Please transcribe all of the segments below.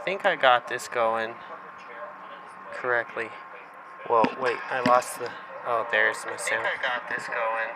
think I got this going correctly. Whoa, wait, I lost the... Oh, there's my sound. I think I got this going.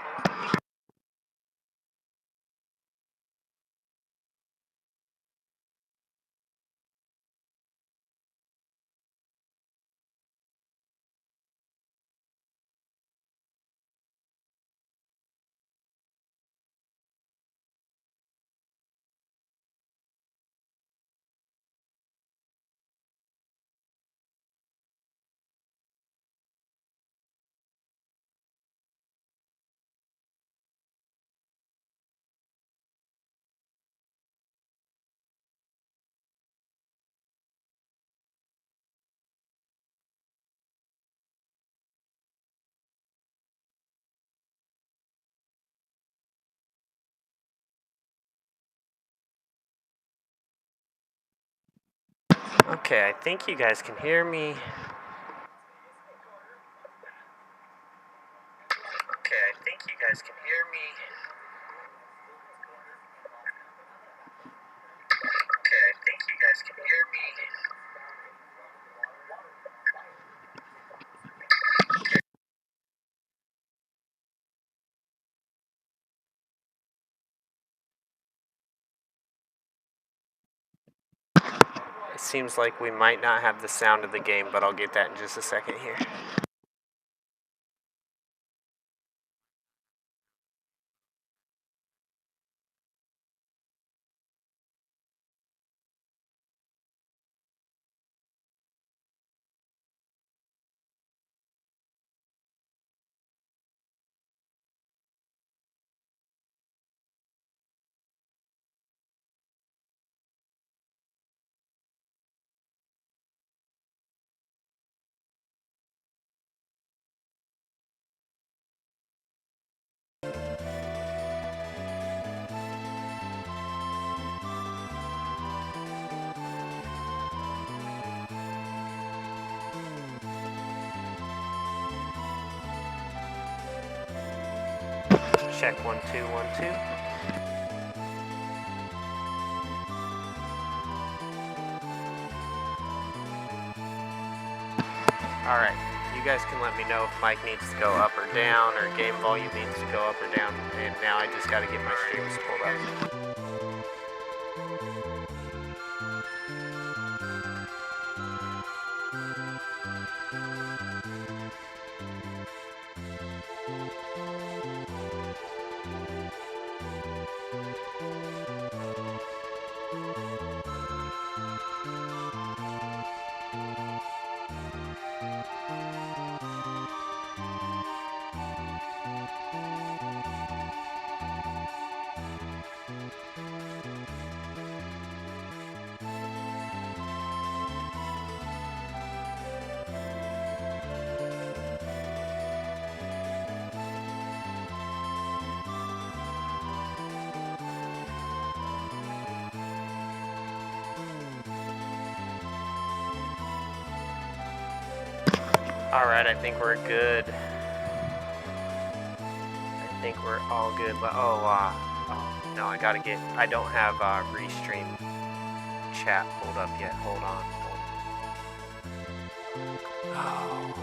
Okay, I think you guys can hear me. Okay, I think you guys can hear me. Okay, I think you guys can hear me. It seems like we might not have the sound of the game, but I'll get that in just a second here. Check 1 2 1 2. Alright, you guys can let me know if mic needs to go up or down, or game volume needs to go up or down, and now I just gotta get my streams pulled up. Alright, I think we're good. I think we're all good, but oh no, I don't have Restream chat pulled up yet. Hold on. Oh,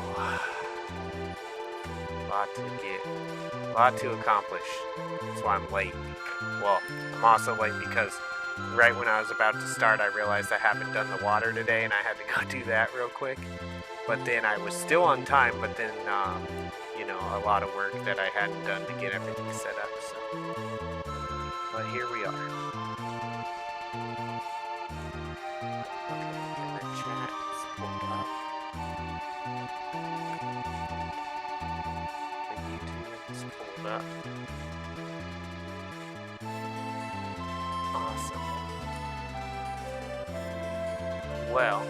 lot to accomplish. That's why I'm late. Well, I'm also late because right when I was about to start, I realized I haven't done the water today, and I had to go do that real quick. But then I was still on time, but then, you know, a lot of work that I hadn't done to get everything set up, so. But here we are. Okay, get my chat pulled up. The YouTube is pulled up. Awesome. Well,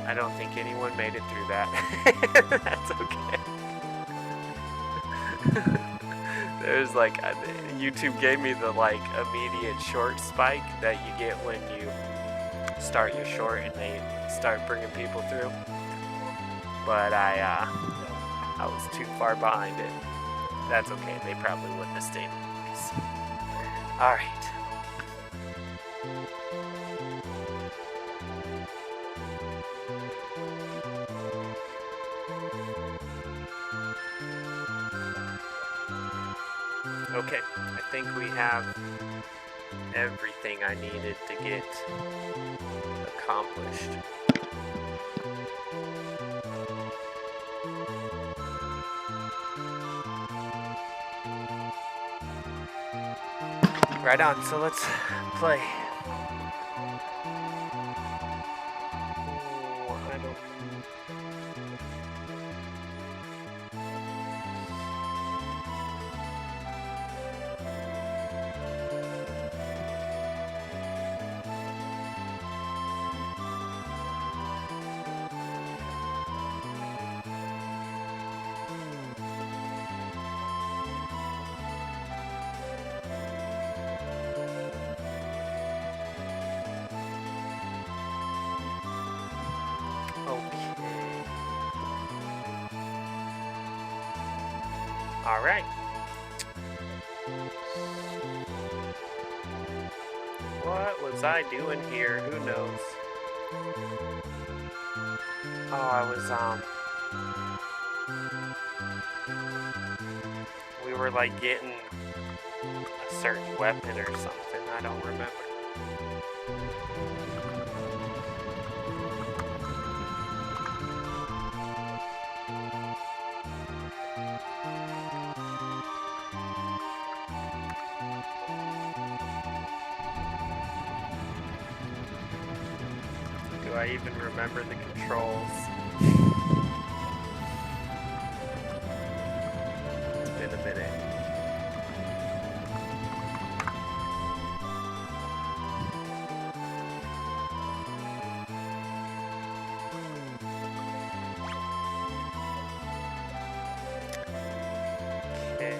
I don't think anyone made it through that. That's okay. There's like, YouTube gave me the like immediate short spike that you get when you start your short and they start bringing people through. But I was too far behind it. That's okay, they probably wouldn't have stayed in place. Alright. Okay, I think we have everything I needed to get accomplished. Right on, so let's play. Oh, I don't... Okay. All right. What was I doing here? Who knows? Oh, I was, we were like getting a certain weapon or something. I don't remember. Do I even remember the controls? It's been a minute. Okay.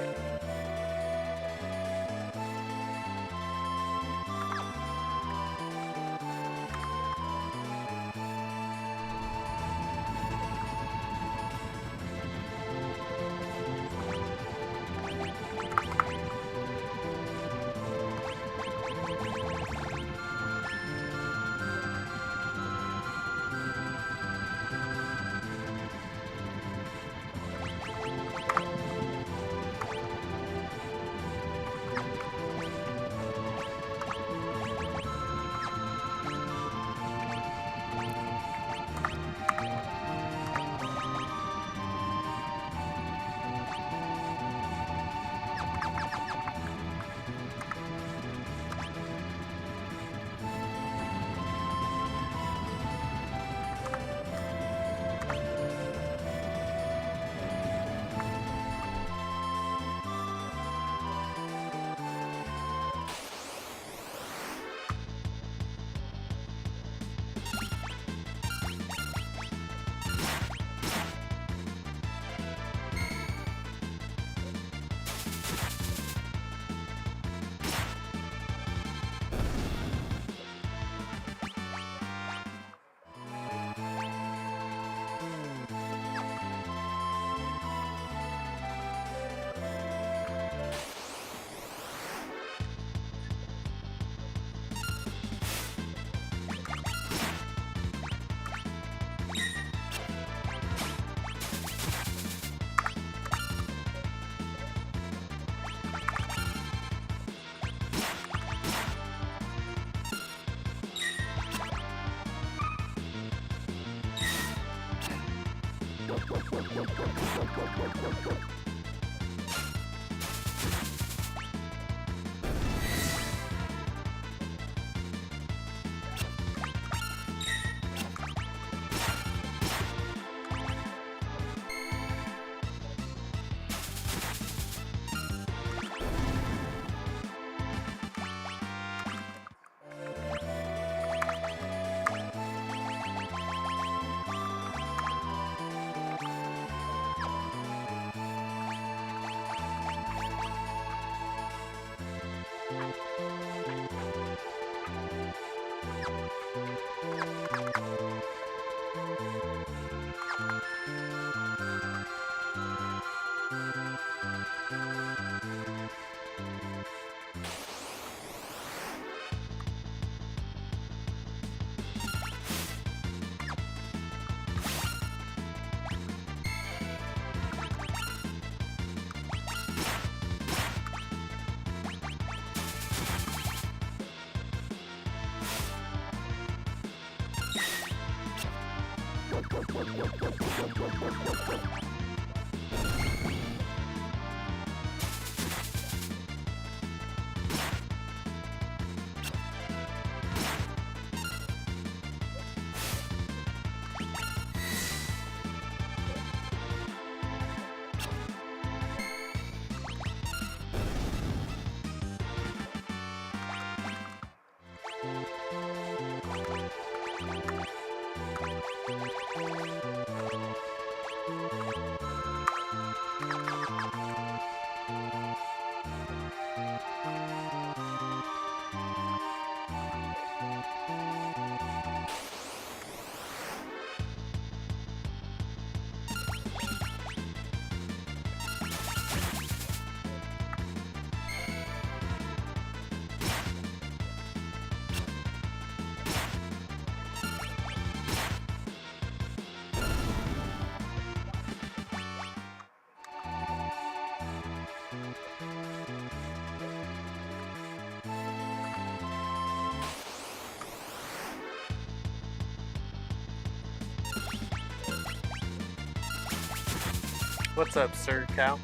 What's up, Sir Cow?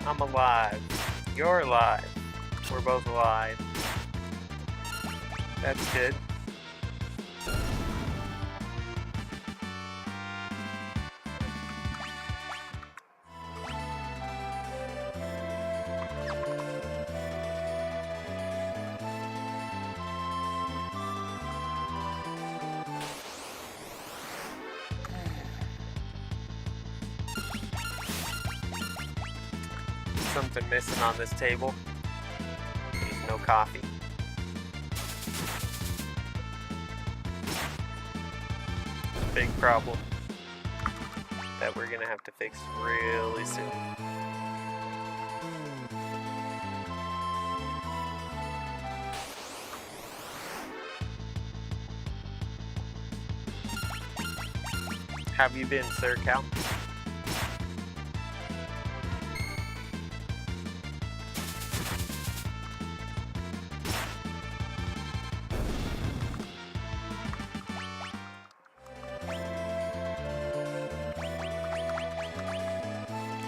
I'm alive. You're alive. We're both alive. That's good. Something missing on this table. There's no coffee. Big problem that we're gonna have to fix really soon. Have you been, Sir Cal?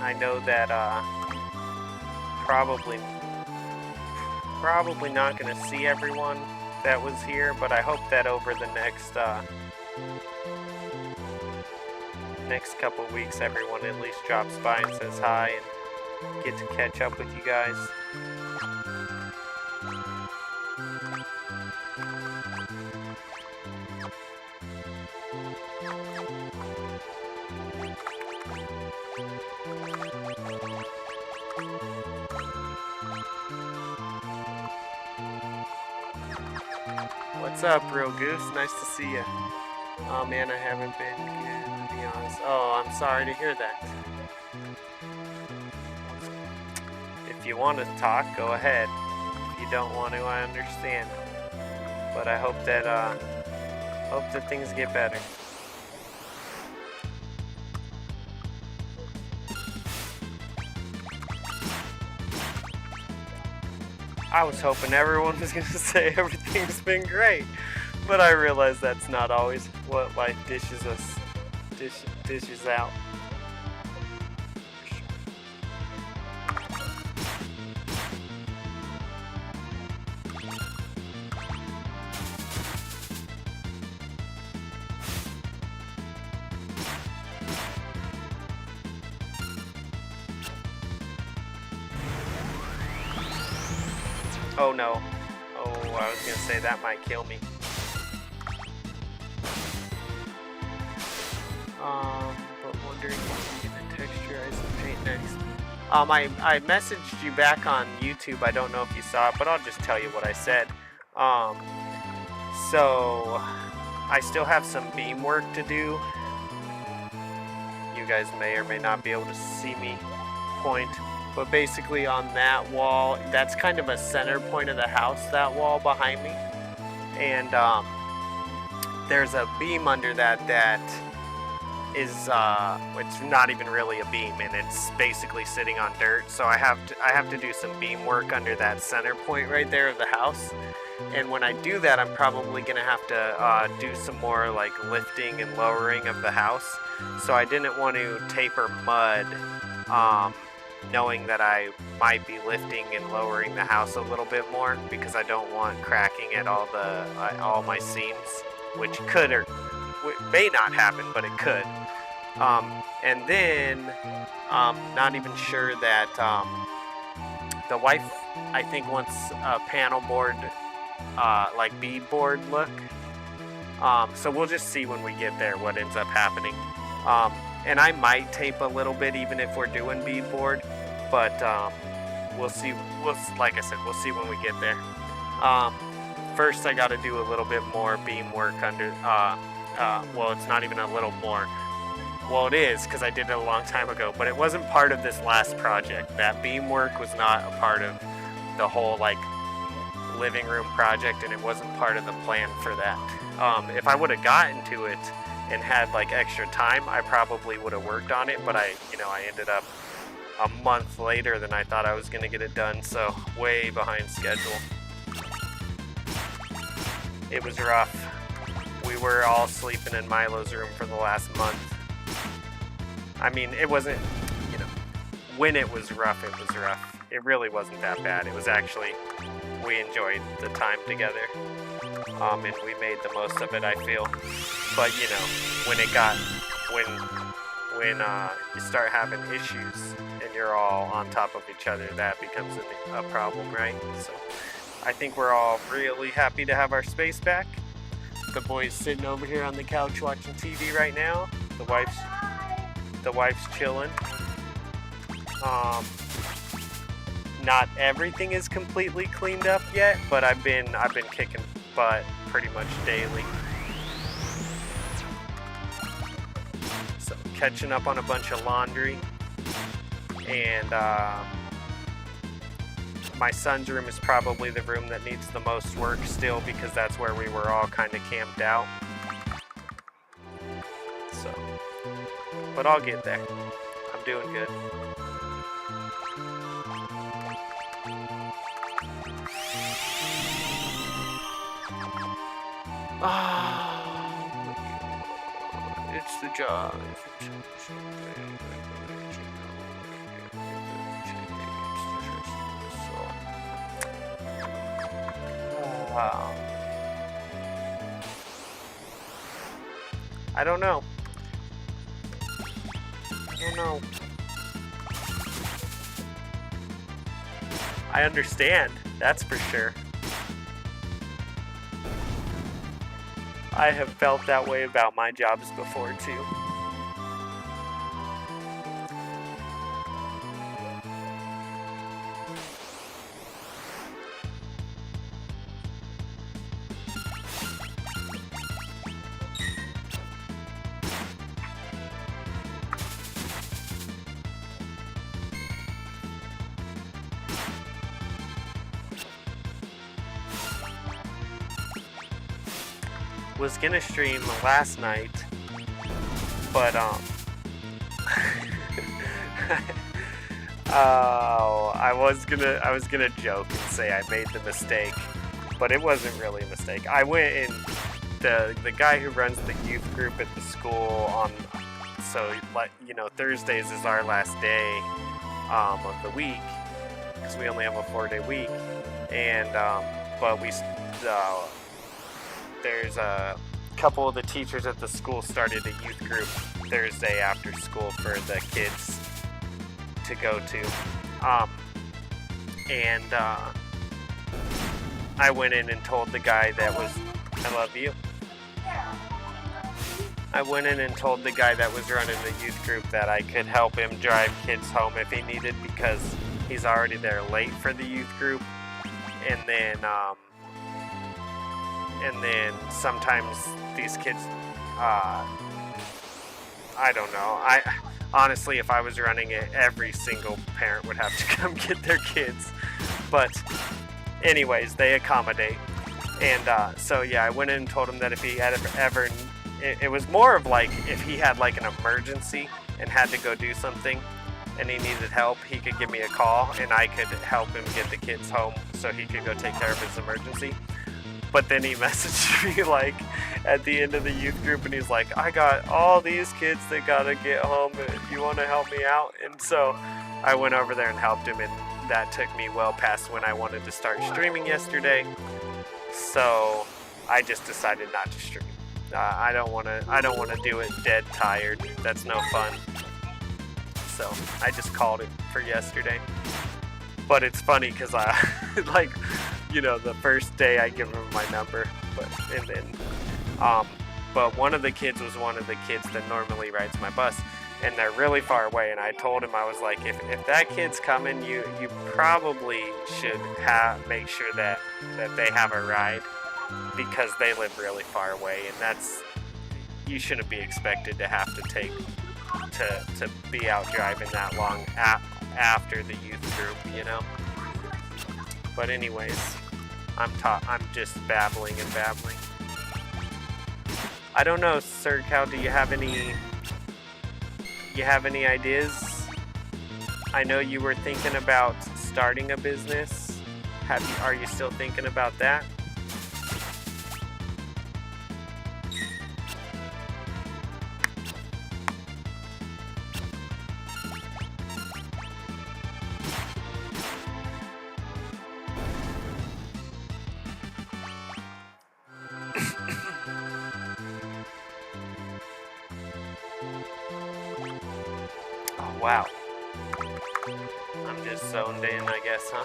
I know that probably not gonna see everyone that was here, but I hope that over the next couple weeks everyone at least drops by and says hi and get to catch up with you guys. What's up, Real Goose? Nice to see you. Oh man, I haven't been good, to be honest. Oh, I'm sorry to hear that. If you want to talk, go ahead. If you don't want to, I understand. But I hope that things get better. I was hoping everyone was going to say everything's been great, but I realize that's not always what life dishes out. Oh no. Oh, I was gonna say that might kill me. But wondering if you can texturize the paint next. I messaged you back on YouTube. I don't know if you saw it, but I'll just tell you what I said. So I still have some beam work to do. You guys may or may not be able to see me point. But basically on that wall, that's kind of a center point of the house, that wall behind me. And there's a beam under that it's not even really a beam, and it's basically sitting on dirt. So I have to do some beam work under that center point right there of the house. And when I do that, I'm probably gonna have to do some more like lifting and lowering of the house. So I didn't want to taper mud, knowing that I might be lifting and lowering the house a little bit more, because I don't want cracking at all my seams, which could or may not happen, but it could. And then not even sure that the wife, I think, wants a panel board, like bead board look. So we'll just see when we get there what ends up happening. And I might tape a little bit even if we're doing beadboard, but we'll see. Like I said, we'll see when we get there. First, I got to do a little bit more beam work under. Well, it's not even a little more. Well, it is, because I did it a long time ago, but it wasn't part of this last project. That beam work was not a part of the whole like living room project, and it wasn't part of the plan for that. If I would have gotten to it and had like extra time, I probably would have worked on it, but I ended up a month later than I thought I was going to get it done, so way behind schedule. It was rough. We were all sleeping in Milo's room for the last month. I mean, it wasn't, when it was rough, it was rough. It really wasn't that bad. It was actually, we enjoyed the time together. And we made the most of it, I feel. But, when you start having issues and you're all on top of each other, that becomes a problem, right? So I think we're all really happy to have our space back. The boy's sitting over here on the couch watching TV right now. The wife's chilling. Not everything is completely cleaned up yet, but I've been kicking butt pretty much daily. So catching up on a bunch of laundry, and my son's room is probably the room that needs the most work still, because that's where we were all kind of camped out. So, but I'll get there. I'm doing good. It's the job. I don't know. I understand, that's for sure. I have felt that way about my jobs before too. Was gonna stream last night, but I was gonna joke and say I made the mistake, but it wasn't really a mistake. I went in, the guy who runs the youth group at the school Thursdays is our last day of the week, because we only have a 4-day week, and but there's a couple of the teachers at the school started a youth group Thursday after school for the kids to go to. I went in and told the guy that was, I love you. I went in and told the guy that was running the youth group that I could help him drive kids home if he needed, because he's already there late for the youth group. And then sometimes these kids, I don't know. Honestly, if I was running it, every single parent would have to come get their kids. But anyways, they accommodate. And so yeah, I went in and told him that if it was more of like if he had like an emergency and had to go do something and he needed help, he could give me a call and I could help him get the kids home so he could go take care of his emergency. But then he messaged me like at the end of the youth group and he's like, I got all these kids that gotta get home, you want to help me out? And so I went over there and helped him, and that took me well past when I wanted to start streaming yesterday. So I just decided not to stream. I don't want to do it dead tired. That's no fun. So I just called it for yesterday. But it's funny because I like, you know, the first day I give him my number, but one of the kids was one of the kids that normally rides my bus, and they're really far away. And I told him, I was like, if that kid's coming, you probably should make sure that they have a ride, because they live really far away, and you shouldn't be expected to have to be out driving that long after the youth group, you know. But anyways, I'm just babbling. I don't know, Sir Cal, do you have any ideas? I know you were thinking about starting a business. Are you still thinking about that? Oh, wow. I'm just zoned in, I guess, huh?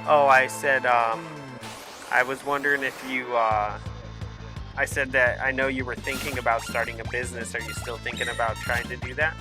Oh, I said, I was wondering if you, I said that I know you were thinking about starting a business. Are you still thinking about trying to do that?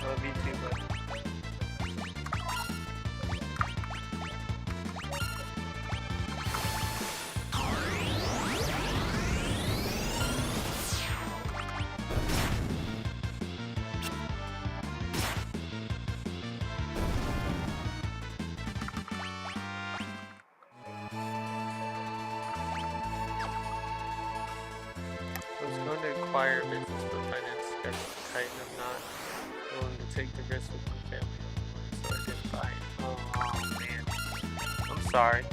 Love you too, bud. I was going to acquire a business, but finances got tight and I'm not willing to take the risk with my family on the line, so I didn't buy it. Oh man, I'm sorry.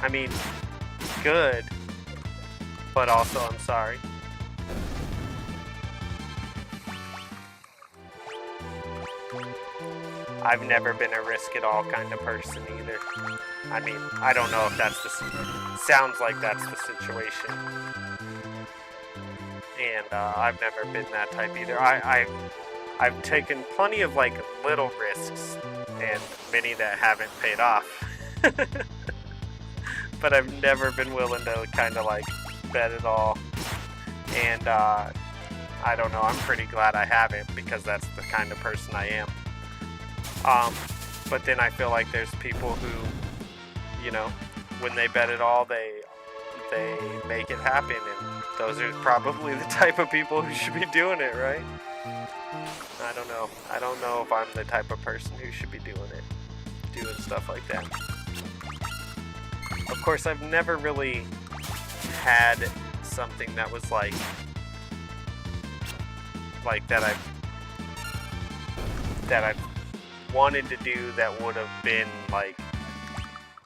I mean, good, but also I'm sorry. I've never been a risk it all kind of person either. I mean, I don't know if that's sounds like that's the situation. And I've never been that type either. I've taken plenty of like little risks and many that haven't paid off. But I've never been willing to kind of like bet it all. And I don't know, I'm pretty glad I haven't, because that's the kind of person I am. But then I feel like there's people who, you know, when they bet it all, they make it happen, and those are probably the type of people who should be doing it, right? I don't know. I don't know if I'm the type of person who should be doing it. stuff like that. Of course, I've never really had something that was like that I've wanted to do that would have been like,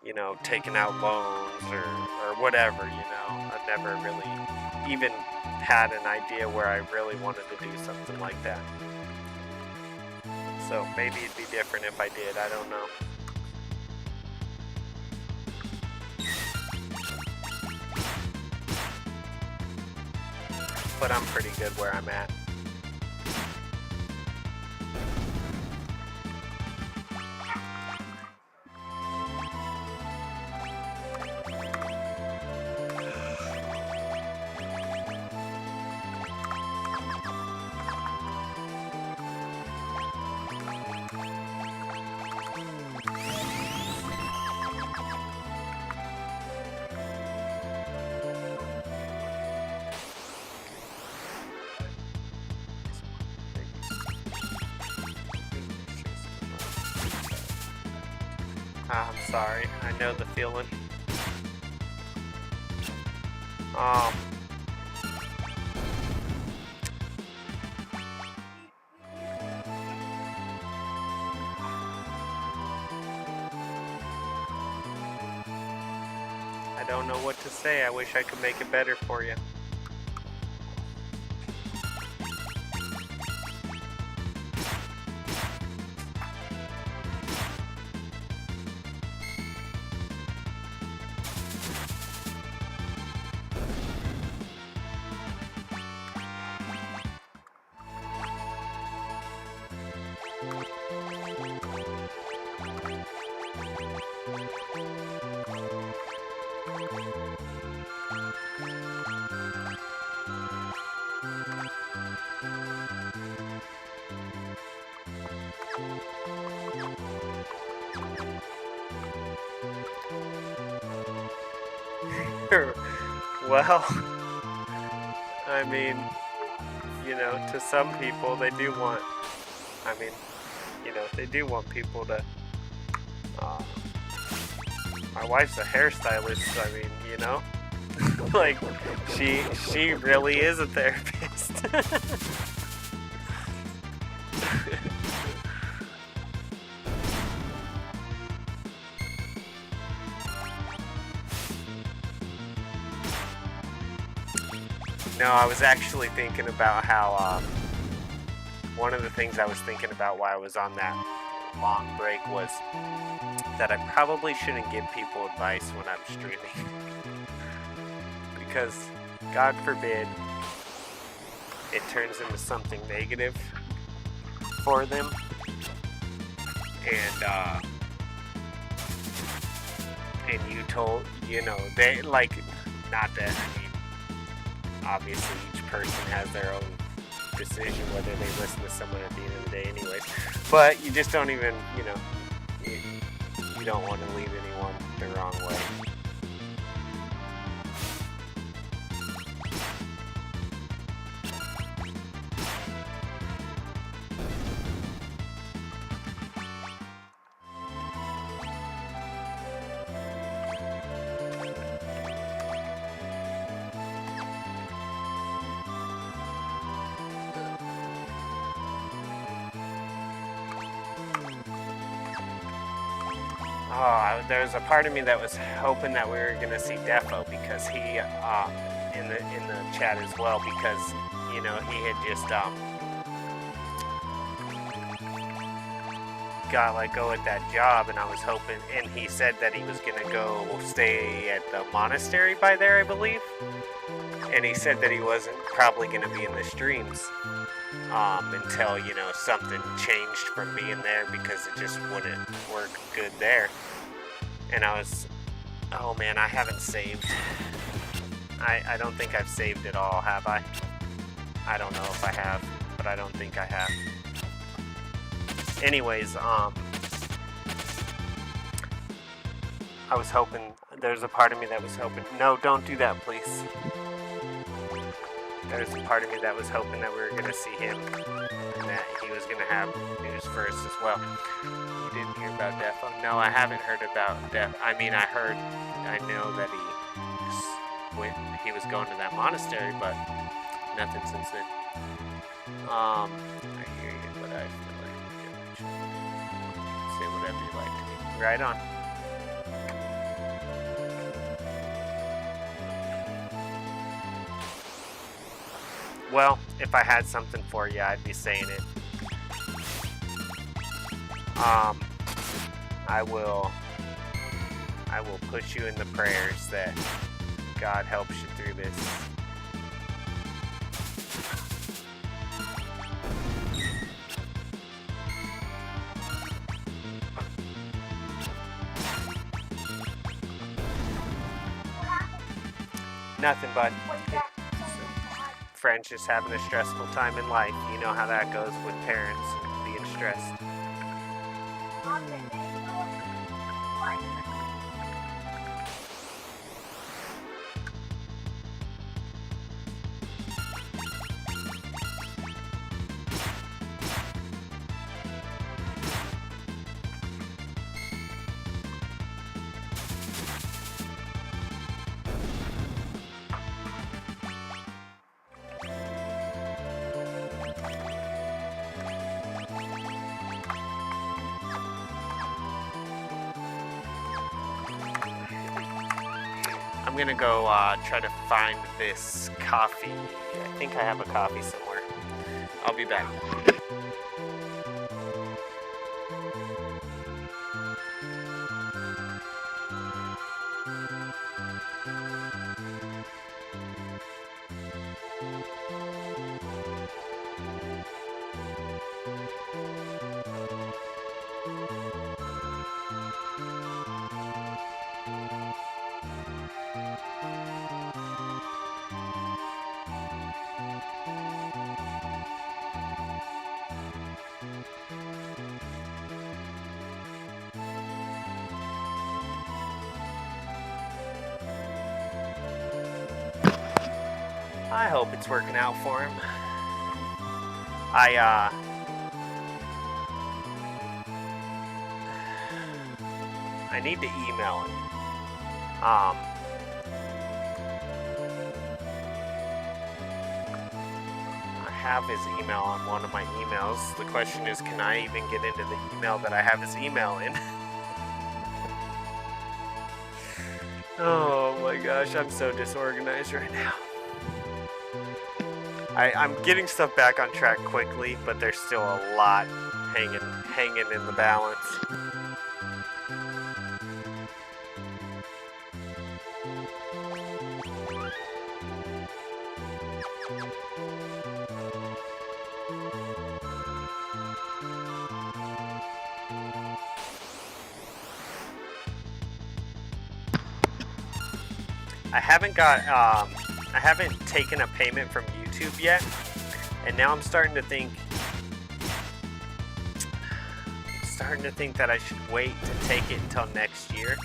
you know, taking out loans or whatever, you know. I've never really even had an idea where I really wanted to do something like that. So maybe it'd be different if I did, I don't know. But I'm pretty good where I'm at. I'm sorry, I know the feeling. I don't know what to say. I wish I could make it better for you. Well, I mean, you know, to some people they do want, I mean, you know, they do want people to, my wife's a hairstylist, I mean, you know, like, she really is a therapist. No, I was actually thinking about how, one of the things I was thinking about while I was on that long break was that I probably shouldn't give people advice when I'm streaming. Because, God forbid, it turns into something negative for them. And you told, you know, they, like, not that, I mean, obviously each person has their own decision whether they listen to someone at the end of the day anyways, but you just don't even, you know, you don't want to leave anyone the wrong way. Oh, there was a part of me that was hoping that we were gonna see Defo because he, in the chat as well, because, you know, he had just got let go at that job, and I was hoping, and he said that he was gonna go stay at the monastery by there, I believe, and he said that he wasn't probably gonna be in the streams until, you know, something changed from being there because it just wouldn't work good there. And I was, oh man, I haven't saved. I don't think I've saved it all, have I? I don't know if I have, but I don't think I have. Anyways, I was hoping, there's a part of me that was hoping, no, don't do that, please. There's a part of me that was hoping that we were gonna see him and that he he was gonna have news for us as well. You didn't hear about Defo? No, I haven't heard about Def. I mean, I know that he was going to that monastery, but nothing since then. I hear you, but I feel like you should say whatever you like to me. Right on. Well, if I had something for you, I'd be saying it. I will put you in the prayers that God helps you through this. Nothing, bud. Friends just having a stressful time in life. You know how that goes with parents being stressed. I'm gonna go try to find this coffee. I think I have a coffee somewhere. I'll be back. I hope it's working out for him. I need to email him. I have his email on one of my emails. The question is, can I even get into the email that I have his email in? Oh my gosh, I'm so disorganized right now. I'm getting stuff back on track quickly, but there's still a lot hanging in the balance. I haven't taken a payment from YouTube yet, and now I'm starting to think that I should wait to take it until next year,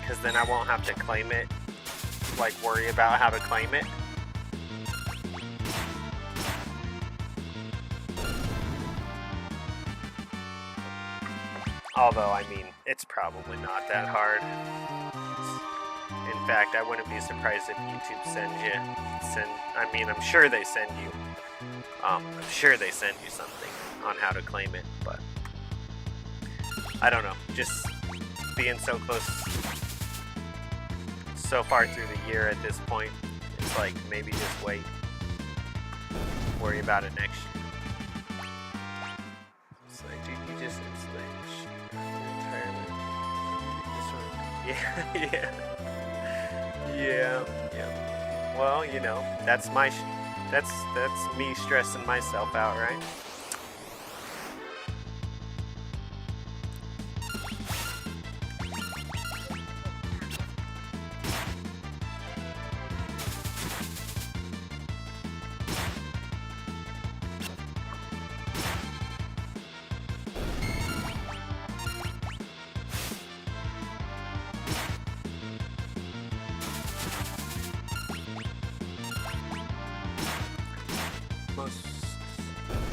because then I won't have to claim it, like worry about how to claim it. Although, I mean, it's probably not that hard. In fact, I wouldn't be surprised if YouTube I'm sure they send you. I'm sure they send you something on how to claim it, but I don't know. Just being so close, so far through the year at this point, it's like maybe just wait. Worry about it next year. It's like, dude, you just entirely. Yeah. Well, you know, that's me stressing myself out, right?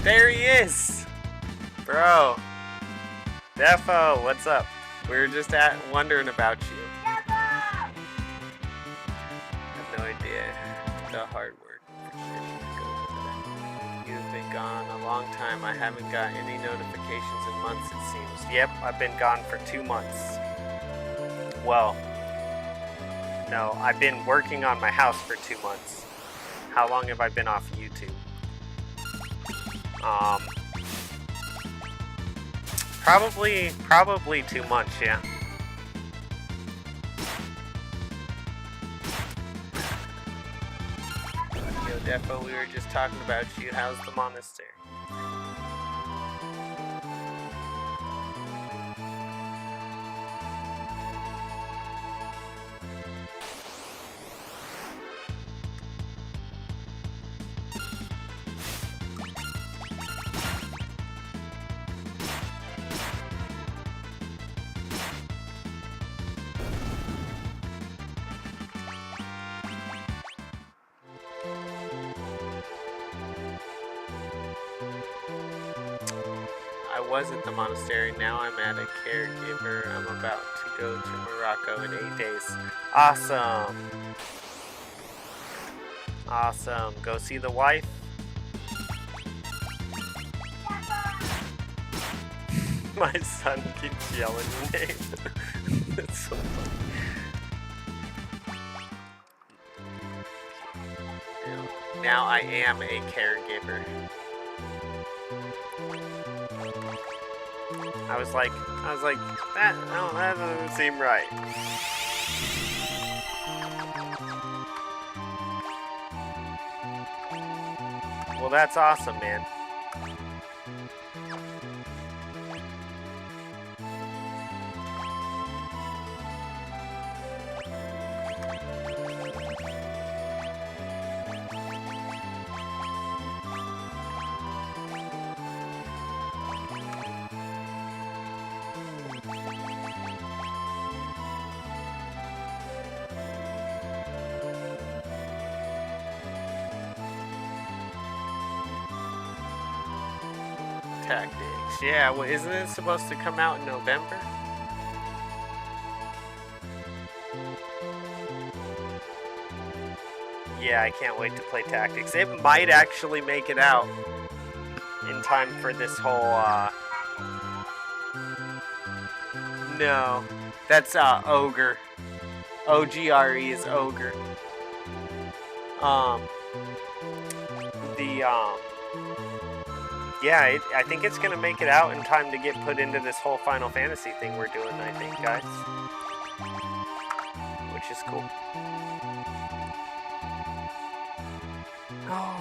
There he is! Bro. Defo, what's up? We were just wondering about you. I have no idea the hard work. You've been gone a long time. I haven't got any notifications in months, it seems. Yep, I've been gone for 2 months. Well, no, I've been working on my house for 2 months. How long have I been off YouTube? Probably 2 months, yeah. Yo, Defo, we were just talking about you. How's the monastery? I was at the monastery, now I'm at a caregiver. I'm about to go to Morocco in 8 days. Awesome! Awesome. Go see the wife. My son keeps yelling your name. That's so funny. Now I am a caregiver. I was like, that doesn't seem right. Well, that's awesome, man. Tactics. Yeah, well, isn't it supposed to come out in November? Yeah, I can't wait to play Tactics. It might actually make it out in time for this whole, No. That's, Ogre. O-G-R-E is Ogre. Yeah, I think it's gonna make it out in time to get put into this whole Final Fantasy thing we're doing, I think, guys. Which is cool. Oh,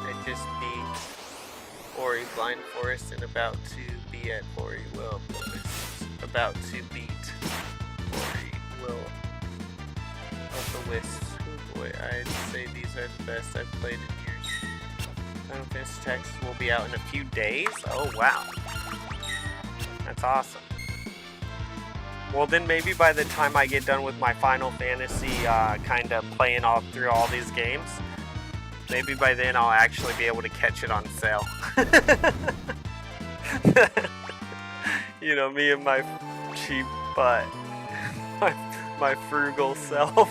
I just beat Ori Blind Forest and about to be at Ori Will. About to beat Ori Will of the Wisps. Oh boy, I'd say these are the best I've played in years. Final Fantasy Tactics will be out in a few days? Oh wow. That's awesome. Well then maybe by the time I get done with my Final Fantasy kind of playing all through all these games, maybe by then I'll actually be able to catch it on sale. You know, me and my cheap butt. My frugal self.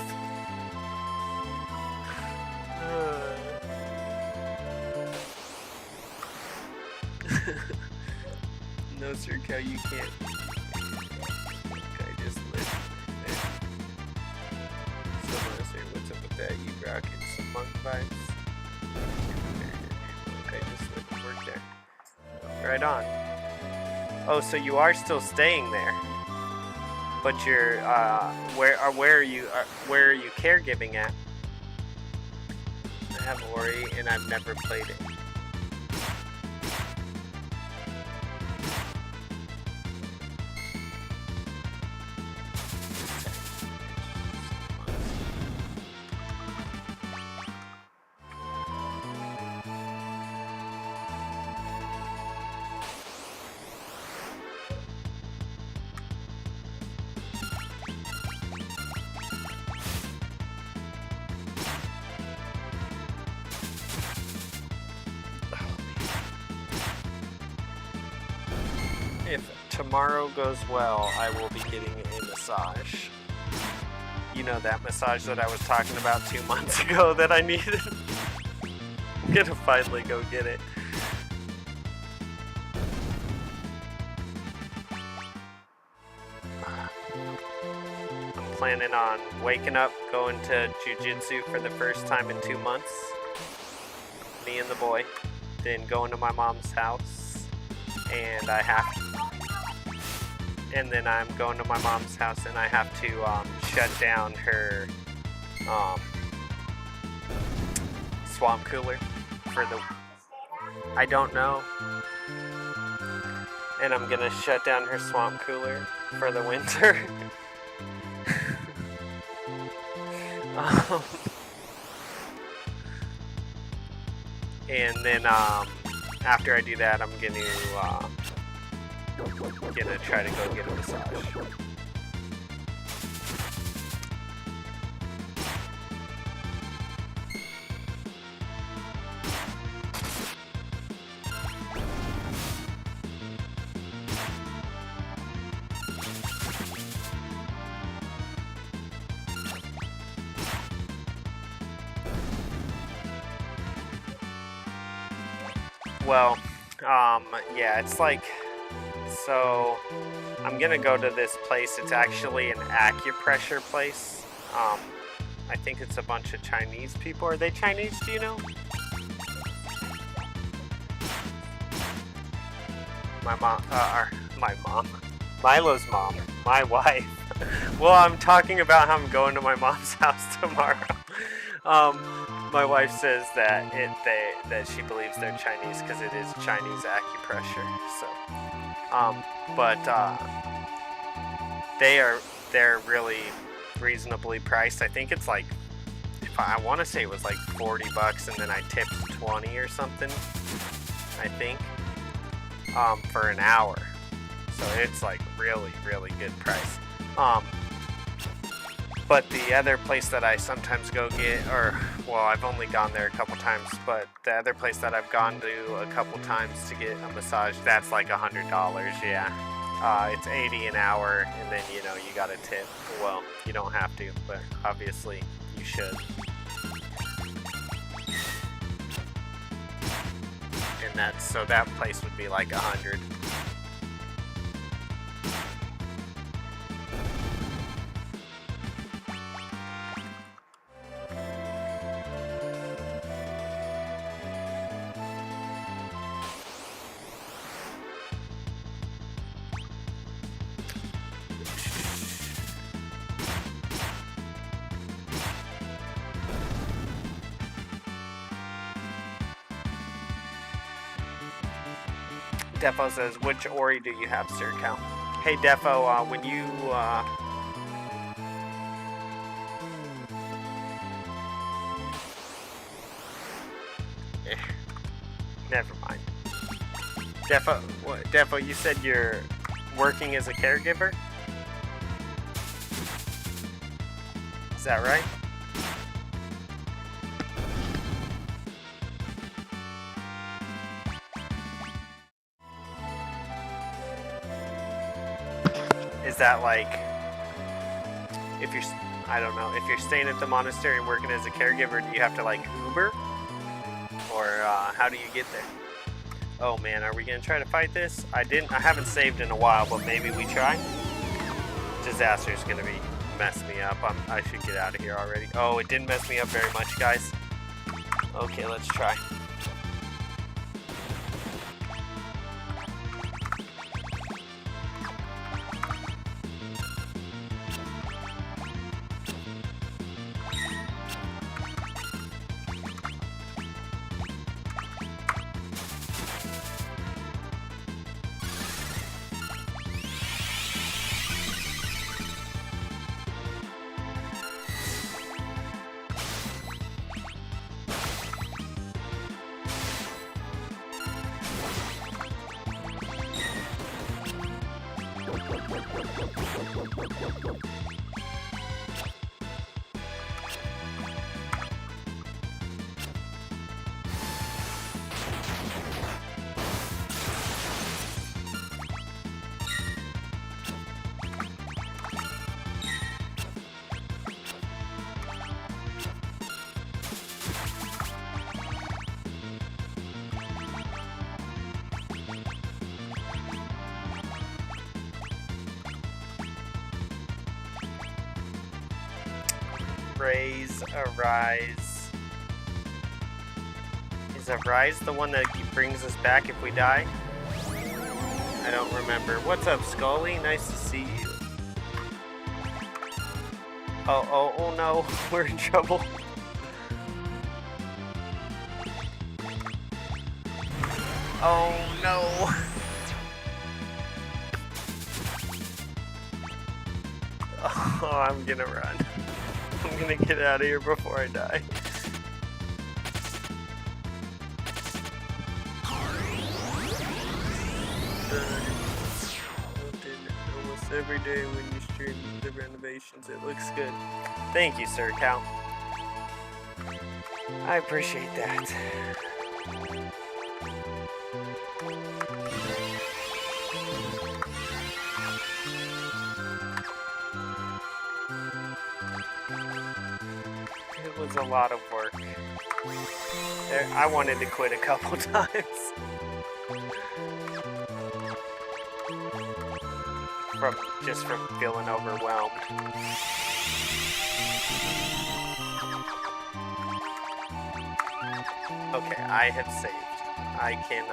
No, Sir Cow, you can't. Okay, just live. Someone else here, what's up with that? You rocking some monk vibes? Okay, just live and work there. Right on. Oh, so you are still staying there, but you're where are you caregiving at? I have Ori and I've never played it. tomorrow goes well, I will be getting a massage. You know, that massage that I was talking about 2 months ago that I needed? I'm gonna finally go get it. I'm planning on waking up, going to jiu-jitsu for the first time in 2 months. Me and the boy. Then going to my mom's house. And then I'm going to my mom's house and I have to shut down her swamp cooler for the, I don't know. And I'm gonna shut down her swamp cooler for the winter. And then after I do that, I'm gonna try to go get a massage. Well, yeah, it's like, so I'm gonna go to this place. It's actually an acupressure place. I think it's a bunch of Chinese people. Are they Chinese, do you know? Milo's mom, my wife. Well, I'm talking about how I'm going to my mom's house tomorrow. My wife says that that she believes they're Chinese because it is Chinese acupressure. So, they're really reasonably priced. I think it's like, I want to say it was like $40, and then I tipped 20 or something. I think for an hour. So it's like really good price. But the other place that I sometimes go get, well, I've only gone there a couple times, but the other place that I've gone to a couple times to get a massage, that's like $100, yeah. It's $80 an hour, and then, you know, you gotta tip. Well, you don't have to, but obviously you should. And so that place would be like $100. Defo says, which Ori do you have, Sir Cal? Hey Defo, when you never mind. Defo, you said you're working as a caregiver? Is that right? Is that like, if you're, I don't know, if you're staying at the monastery and working as a caregiver, do you have to like Uber? Or how do you get there? Oh man, are we gonna try to fight this? I haven't saved in a while, but maybe we try. Disaster's gonna mess me up. I should get out of here already. Oh, it didn't mess me up very much, guys. Okay, let's try. Raise Arise. Is Arise the one that brings us back if we die? I don't remember. What's up, Scully? Nice to see you. Oh no, we're in trouble. Oh no. Oh, I'm gonna run. I'm gonna get out of here before I die. Almost every day when you stream the renovations, it looks good. Thank you, Sir Cal. I appreciate that. It was a lot of work. I wanted to quit a couple times. From feeling overwhelmed. Okay, I have saved. I can,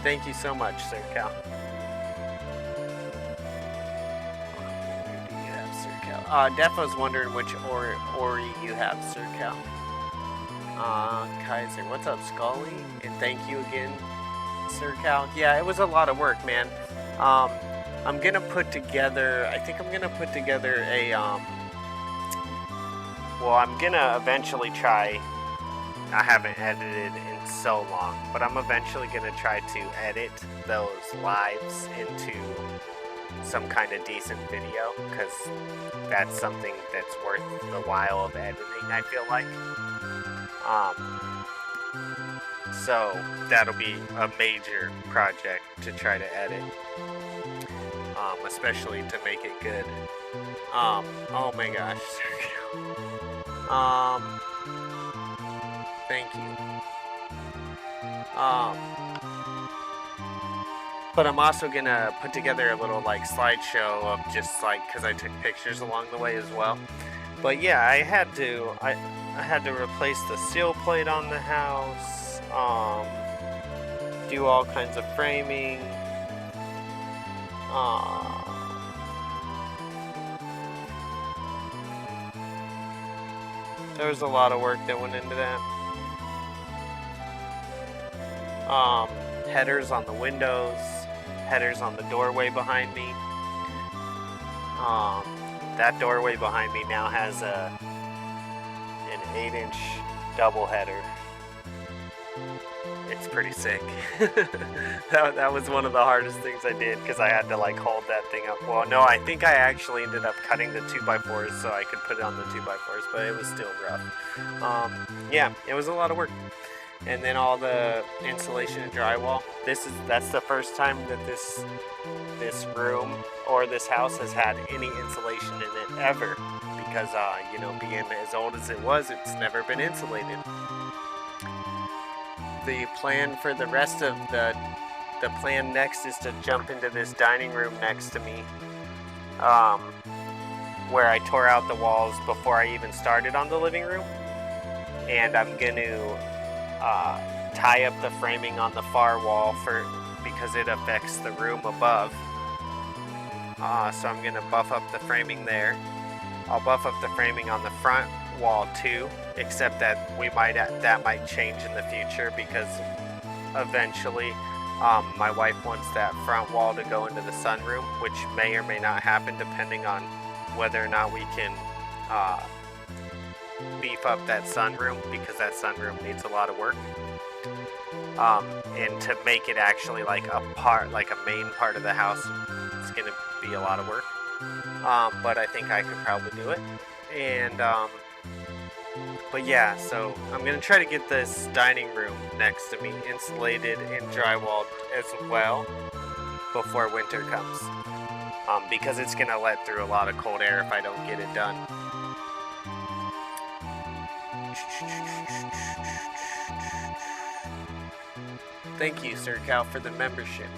Thank you so much, Sir Cal. Where do you have, Sir Cal? Defo's wondering which Ori you have, Sir Cal. Kaiser, what's up, Scully? And thank you again, Sir Cal. Yeah, it was a lot of work, man. I'm gonna put together, I think I'm gonna put together a, well, I'm gonna eventually try, I haven't edited in so long, but I'm eventually gonna try to edit those lives into some kind of decent video, because that's something that's worth the while of editing, I feel like. So that'll be a major project to try to edit, especially to make it good. Oh my gosh, thank you. But I'm also gonna put together a little like slideshow of just like, cause I took pictures along the way as well. But yeah, I had to replace the seal plate on the house, do all kinds of framing, there was a lot of work that went into that. Headers on the windows, headers on the doorway behind me. That doorway behind me now has an 8-inch double header. It's pretty sick. that was one of the hardest things I did, because I had to like hold that thing up. Well, no, I think I actually ended up cutting the 2x4s so I could put it on the 2x4s, but it was still rough. Yeah, it was a lot of work. And then all the insulation and drywall. That's the first time that this room or this house has had any insulation in it ever, because you know, being as old as it was, it's never been insulated. The plan for the rest of the plan next is to jump into this dining room next to me, where I tore out the walls before I even started on the living room, and I'm gonna tie up the framing on the far wall because it affects the room above. So I'm gonna buff up the framing there. I'll buff up the framing on the front wall too, except that that might change in the future, because eventually my wife wants that front wall to go into the sunroom, which may or may not happen depending on whether or not we can beef up that sunroom, because that sunroom needs a lot of work. And to make it actually like a main part of the house, it's gonna be a lot of work. But I think I could probably do it. And but yeah, so I'm gonna try to get this dining room next to me insulated and drywalled as well before winter comes, because it's gonna let through a lot of cold air if I don't get it done. Thank you, Sir Cal, for the membership.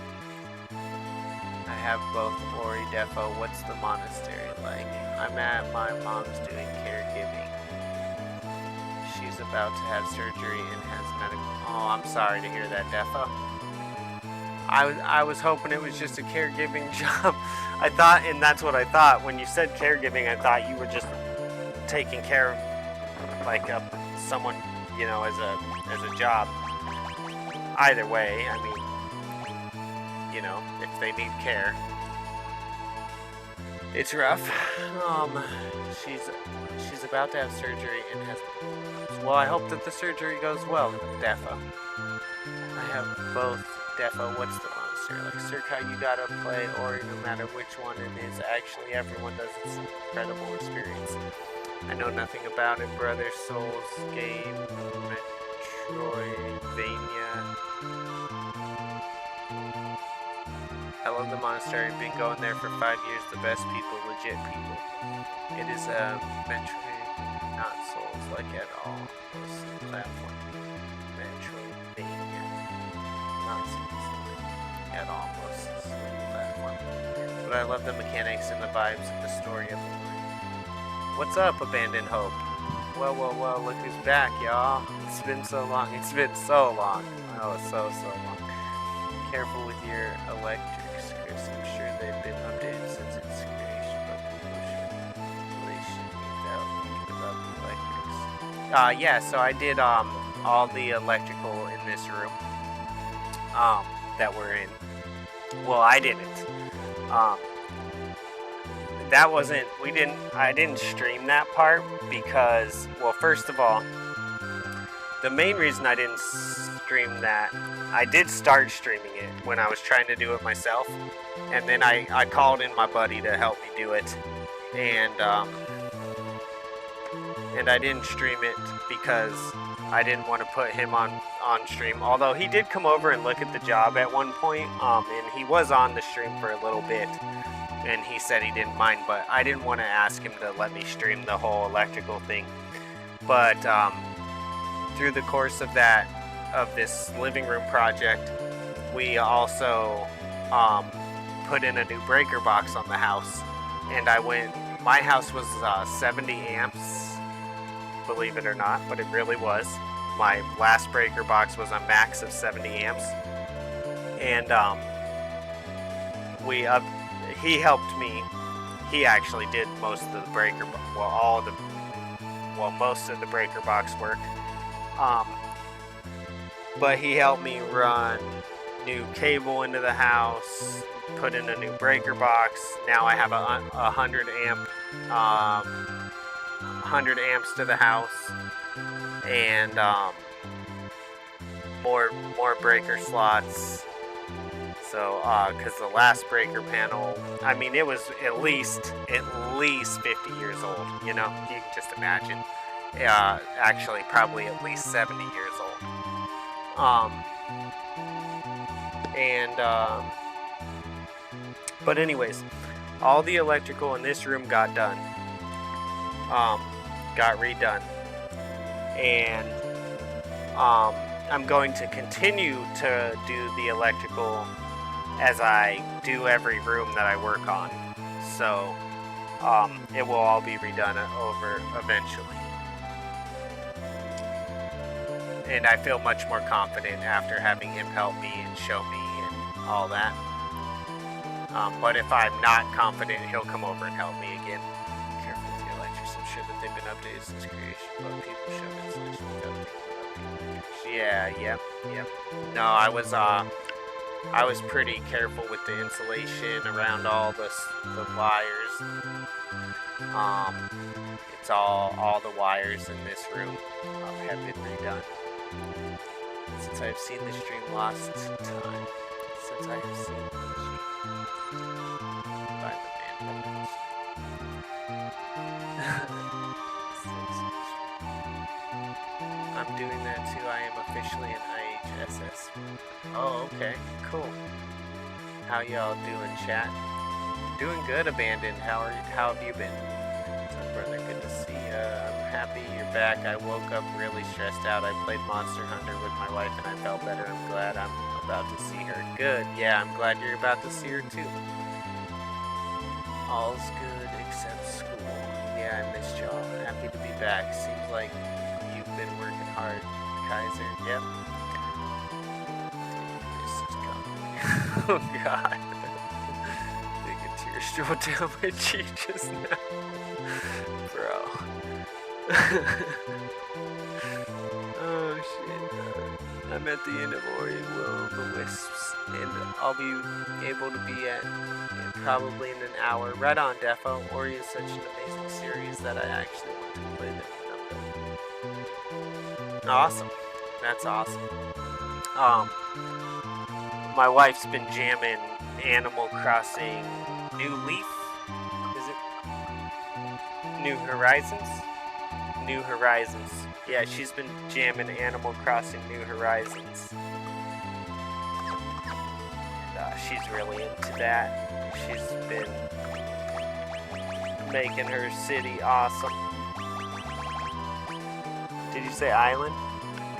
I have both Ori Defo. What's the monastery like? I'm at my mom's doing caregiving. She's about to have surgery and has medical. Oh, I'm sorry to hear that, Defo. I was hoping it was just a caregiving job. I thought, and that's what I thought when you said caregiving. I thought you were just taking care of like someone, you know, as a job. Either way, I mean, you know, if they need care, it's rough. She's about to have surgery and has. Well, I hope that the surgery goes well, Defo. I have both. Defo, what's the monster? Like, Sirkai, you gotta play Ori no matter which one it is. Actually, everyone does. It's an incredible experience. I know nothing about it. Brother, Souls, game, Metroidvania. I love the monastery. Been going there for 5 years. The best people, legit people. It is a Metroid, not Souls, like at all. It's a platform. Metroidvania. Not Souls. At all, most platform. But I love the mechanics and the vibes and the story of the line. What's up, Abandoned Hope? Well, look who's back, y'all. It's been so long. It's been so long. Oh, so long. Careful with your electrics, Chris. I'm sure they've been updated since its creation, but people should really without thinking about the electrics. Yeah, so I did all the electrical in this room that we're in. Well, I didn't. That wasn't, I didn't stream that part because, well, first of all, the main reason I didn't stream that, I did start streaming it when I was trying to do it myself, and then I called in my buddy to help me do it, and I didn't stream it because I didn't want to put him on stream, although he did come over and look at the job at one point, and he was on the stream for a little bit, and he said he didn't mind, but I didn't want to ask him to let me stream the whole electrical thing. But through the course of this living room project, we also put in a new breaker box on the house, and my house was 70 amps, believe it or not, but it really was. My last breaker box was a max of 70 amps, and he helped me. He actually did most of the most of the breaker box work. But he helped me run new cable into the house, put in a new breaker box. Now I have a 100 amps to the house, and more breaker slots. So, because the last breaker panel, I mean, it was at least 50 years old. You know, you can just imagine. Actually, probably at least 70 years old. But anyways, all the electrical in this room got done. Got redone. And I'm going to continue to do the electrical as I do every room that I work on. So it will all be redone over eventually. And I feel much more confident after having him help me and show me and all that. But if I'm not confident, he'll come over and help me again. Careful with the electrics. I'm sure that they've been updated since creation, but people show insulation without thinking about it. Yep. No, I was pretty careful with the insulation around all the wires. It's all the wires in this room have been redone. Since I have seen the stream lost time. Since I have seen the stream by the bandits. I'm doing that too. I am officially an IHSS. Oh, okay. Cool. How y'all doing, chat? Doing good, Abandoned. How have you been? What's up, brother? Good to see ya. I'm happy you're back. I woke up really stressed out. I played Monster Hunter with my wife and I felt better. I'm glad I'm about to see her. Good. Yeah, I'm glad you're about to see her too. All's good except school. Yeah, I missed y'all. Happy to be back. Seems like you've been working hard, Kaiser. Yep. This is coming. Oh God. Think a tear strolled down my cheek just now. Bro. Oh shit. I'm at the end of Ori and Will of the Wisps, and I'll be able to be at probably in an hour. Right on, Defo. Ori is such an amazing series that I actually want to play them. Awesome. That's awesome. My wife's been jamming Animal Crossing New Leaf. Is it New Horizons? New Horizons. Yeah, she's been jamming Animal Crossing New Horizons. She's really into that. She's been making her city awesome. Did you say island?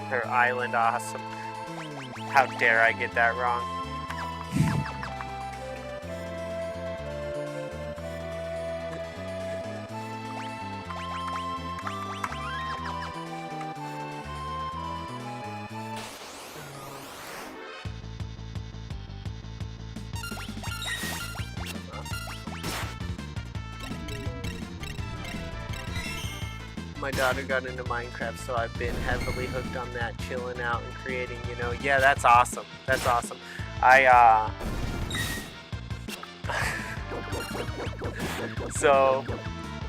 Her island awesome. How dare I get that wrong? My daughter got into Minecraft, so I've been heavily hooked on that, chilling out and creating, you know. Yeah, that's awesome. That's awesome. So,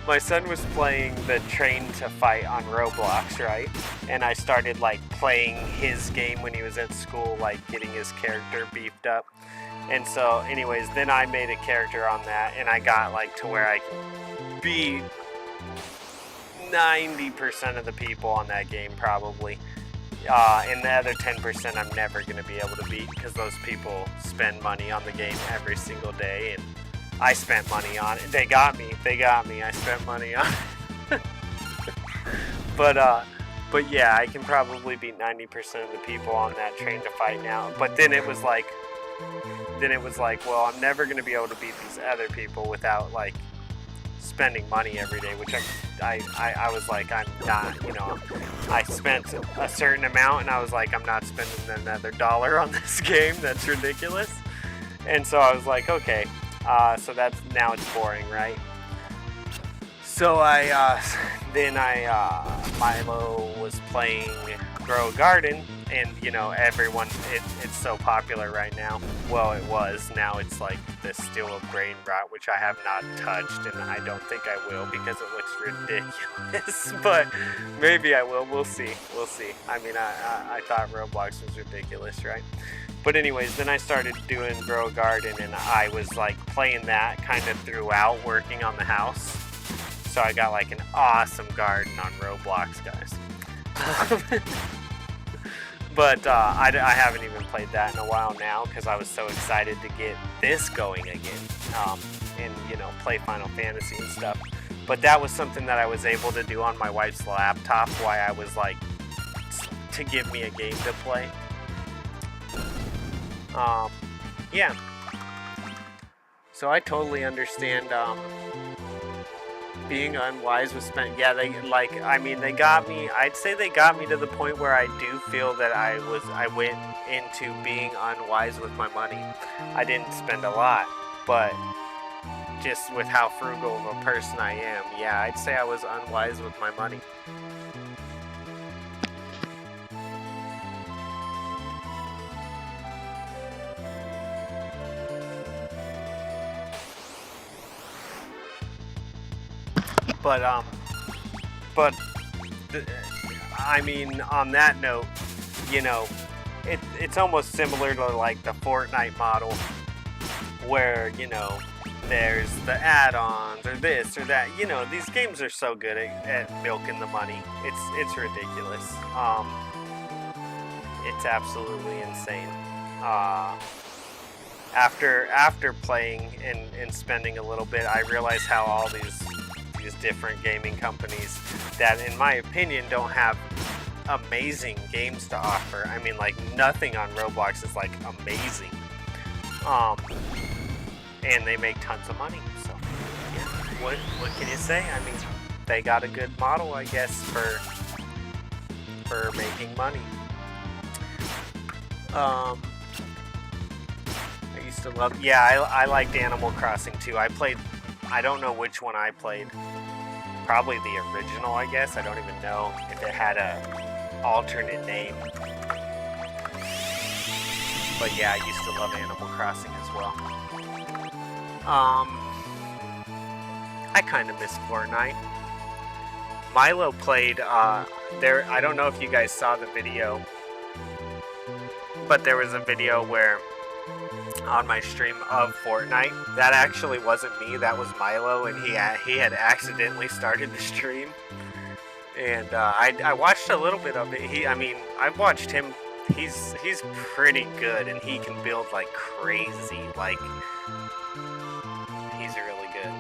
my son was playing the Train to Fight on Roblox, right? And I started, like, playing his game when he was at school, like, getting his character beefed up. And so, anyways, then I made a character on that, and I got, like, to where I could beat 90% of the people on that game probably, and the other 10% I'm never going to be able to beat because those people spend money on the game every single day, and I spent money on it. They got me, I spent money on it. But yeah, I can probably beat 90% of the people on that Train to Fight now. But then it was like, well, I'm never going to be able to beat these other people without, like, spending money every day, which I was like, I'm not, you know, I spent a certain amount and I was like, I'm not spending another dollar on this game. That's ridiculous. And so I was like, okay, so that's, now it's boring, right? So Milo was playing Grow a Garden, and you know, everyone, it's so popular right now. Well, it was. Now it's like the Steel of Brain Rot, which I have not touched, and I don't think I will because it looks ridiculous. But maybe I will. We'll see. We'll see. I mean, I thought Roblox was ridiculous, right? But anyways, then I started doing Grow a Garden, and I was like playing that kind of throughout, working on the house. So I got like an awesome garden on Roblox, guys. But I haven't even played that in a while now because I was so excited to get this going again, and you know, play Final Fantasy and stuff. But that was something that I was able to do on my wife's laptop while I was like, to give me a game to play. Yeah. So I totally understand being unwise with spend. Yeah, they they got me. I'd say they got me to the point where I do feel that I went into being unwise with my money. I didn't spend a lot, but just with how frugal of a person I am, yeah, I'd say I was unwise with my money. But I mean, on that note, you know, it's almost similar to like the Fortnite model, where, you know, there's the add-ons or this or that. You know, these games are so good at milking the money. It's ridiculous. It's absolutely insane. After playing and spending a little bit, I realized how all these different gaming companies that, in my opinion, don't have amazing games to offer. I mean, like, nothing on Roblox is like amazing. And they make tons of money. So what can you say? I mean, they got a good model, I guess, for making money. I used to love. Yeah, I liked Animal Crossing too. I don't know which one I played. Probably the original, I guess. I don't even know if it had a alternate name. But yeah, I used to love Animal Crossing as well. I kind of miss Fortnite. Milo played there. I don't know if you guys saw the video, but there was a video where on my stream of Fortnite, that actually wasn't me, that was Milo, and he had accidentally started the stream, and I watched a little bit of it. I've watched him. He's pretty good, and he can build like crazy. Like, he's really good.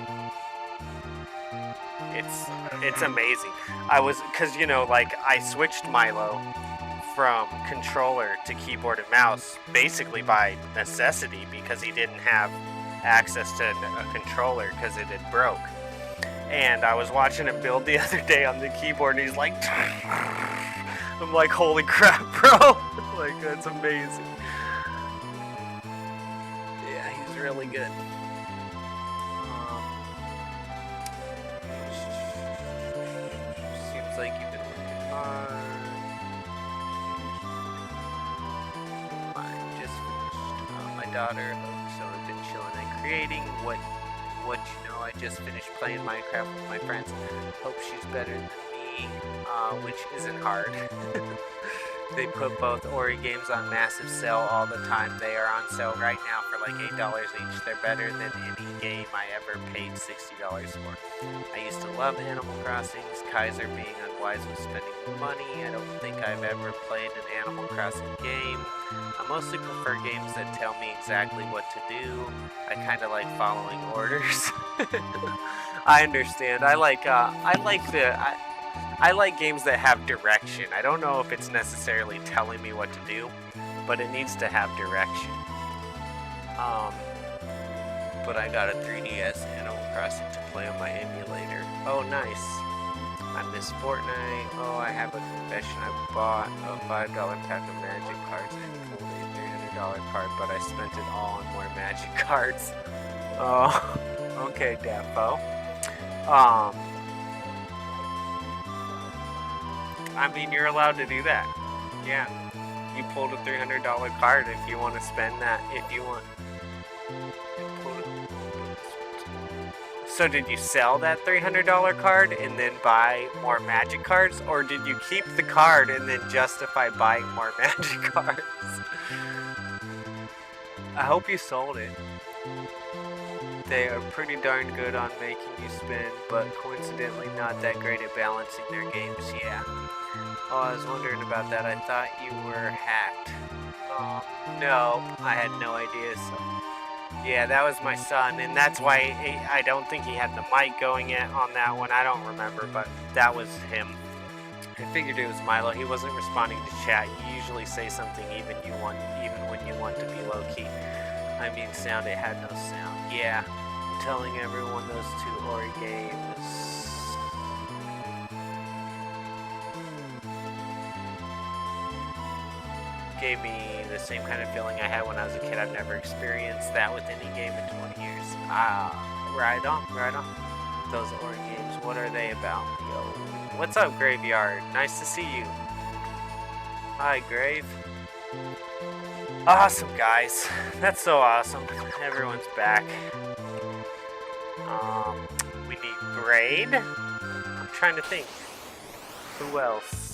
It's amazing. Cause like I switched Milo from controller to keyboard and mouse basically by necessity, because he didn't have access to a controller because it had broke. And I was watching him build the other day on the keyboard, and he's like, I'm like, holy crap, bro. Like, that's amazing. Yeah, he's really good. Seems like you've been working hard. My daughter, so I've been chilling and creating. What I just finished playing Minecraft with my friends. Hope she's better than me, which isn't hard. They put both Ori games on massive sale all the time. They are on sale right now for like $8 each. They're better than any game I ever paid $60 for. I used to love Animal Crossing. Kaiser being unwise with spending money. I don't think I've ever played an Animal Crossing game. I mostly prefer games that tell me exactly what to do. I kind of like following orders. I understand. I like games that have direction. I don't know if it's necessarily telling me what to do, but it needs to have direction. But I got a 3DS Animal Crossing to play on my emulator. Oh, nice. I miss Fortnite. Oh, I have a confession. I bought a $5 pack of Magic cards and pulled a $300 card, but I spent it all on more Magic cards. Oh, okay, Defo. I mean, you're allowed to do that. Yeah. You pulled a $300 card if you want to spend that, if you want. So did you sell that $300 card and then buy more Magic cards? Or did you keep the card and then justify buying more Magic cards? I hope you sold it. They are pretty darn good on making you spend, but coincidentally not that great at balancing their games, yeah. Oh, I was wondering about that. I thought you were hacked. No, I had no idea, so... Yeah, that was my son, and that's why I don't think he had the mic going on that one. I don't remember, but that was him. I figured it was Milo. He wasn't responding to chat. You usually say something even when you want to be low-key. I mean, sound, it had no sound. Yeah, I'm telling everyone those two Ori games. Gave me the same kind of feeling I had when I was a kid. I've never experienced that with any game in 20 years. Right on. Those Ori games, what are they about? Yo, what's up, Graveyard? Nice to see you. Hi, Grave. Awesome, guys. That's so awesome. Everyone's back. We need Braid. I'm trying to think. Who else?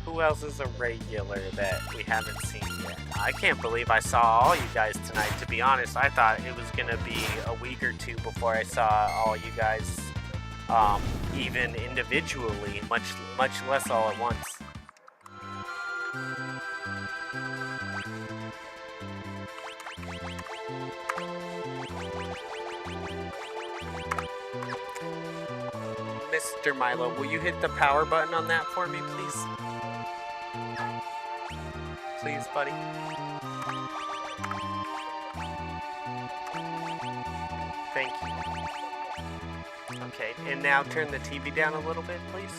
Who else is a regular that we haven't seen yet? I can't believe I saw all you guys tonight, to be honest. I thought it was going to be a week or two before I saw all you guys, even individually, much less all at once. Mr. Milo, will you hit the power button on that for me, please? Please, buddy. Thank you. Okay, and now turn the TV down a little bit, please.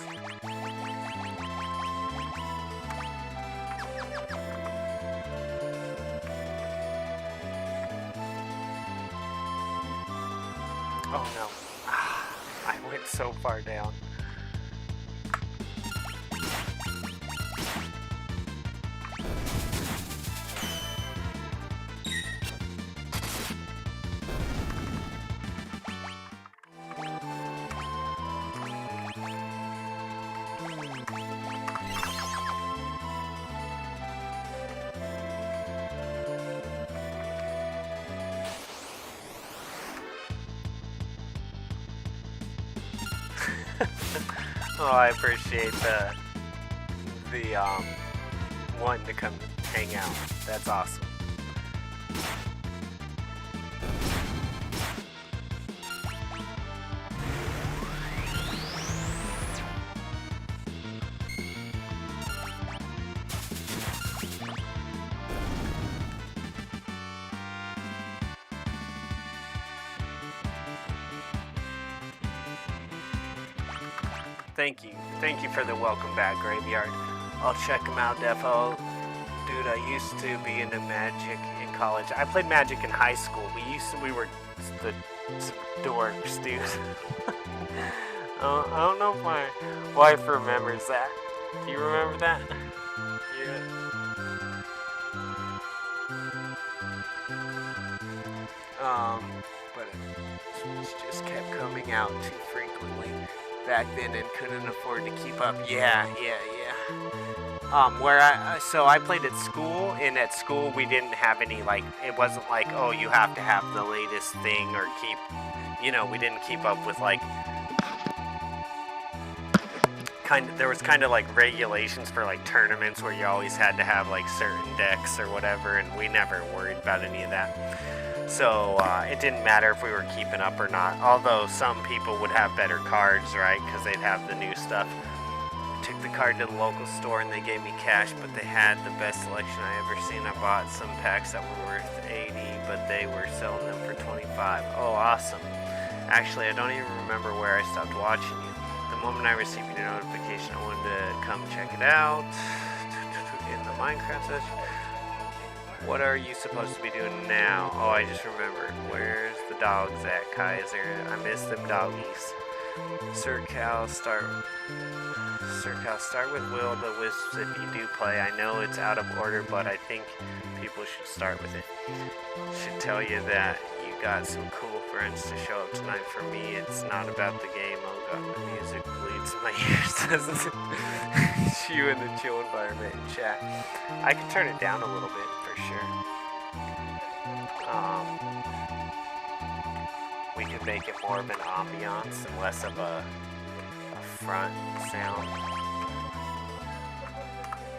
Oh no. I went so far down. Oh, I appreciate the wanting to come hang out. That's awesome. Thank you for the welcome back, Graveyard. I'll check them out, defo. Dude, I used to be into Magic in college. I played Magic in high school. We were the dorks, dude. I don't know if my wife remembers that. Do you remember that? Yeah. But it just kept coming out too frequently back then and couldn't afford to keep up. Yeah. So I played at school, and at school we didn't have any, like, it wasn't like, oh, you have to have the latest thing or keep, we didn't keep up with, like, there was kind of like regulations for like tournaments where you always had to have like certain decks or whatever, and we never worried about any of that. So it didn't matter if we were keeping up or not, although some people would have better cards, right, because they'd have the new stuff. Took the card to the local store and they gave me cash, but they had the best selection I ever seen. I bought some packs that were worth 80, but they were selling them for 25. Oh, awesome. Actually, I don't even remember where I stopped watching you. The moment I received your notification, I wanted to come check it out. In the Minecraft session. What are you supposed to be doing now? Oh, I just remembered. Where's the dogs at, Kaiser? I miss them doggies. Sir Cal, start with Will the Wisps if you do play. I know it's out of order, but I think people should start with it. Should tell you that you got some cool friends to show up tonight. For me, it's not about the game. Oh god, the music bleeds in my ears, doesn't it? You in the chill environment and chat. I can turn it down a little bit for sure. We could make it more of an ambiance and less of a front sound.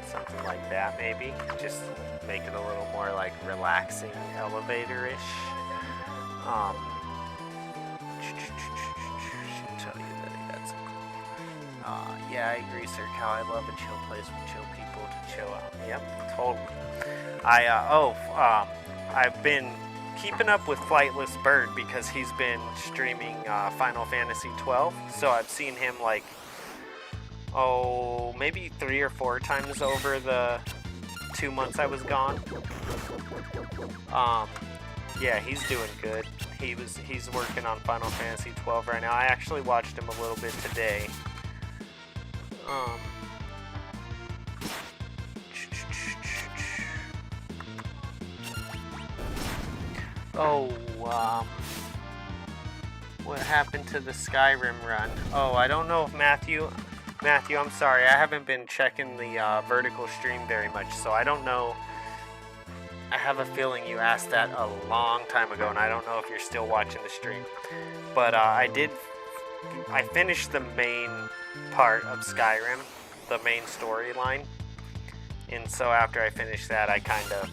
Something like that, maybe. Just make it a little more like relaxing, elevator-ish. Should tell you that I got some cool. Yeah, I agree, Sir Cal. I love a chill place with chill people to chill out. Yep, totally. I've been keeping up with Flightless Bird because he's been streaming Final Fantasy 12. So I've seen him like, maybe 3 or 4 times over the 2 months I was gone. Yeah, he's doing good. He's working on Final Fantasy 12 right now. I actually watched him a little bit today. What happened to the Skyrim run? Oh, I don't know if Matthew, I'm sorry, I haven't been checking the vertical stream very much, so I don't know. I have a feeling you asked that a long time ago, and I don't know if you're still watching the stream. But I finished the main part of Skyrim, the main storyline, and so after I finished that, I kind of,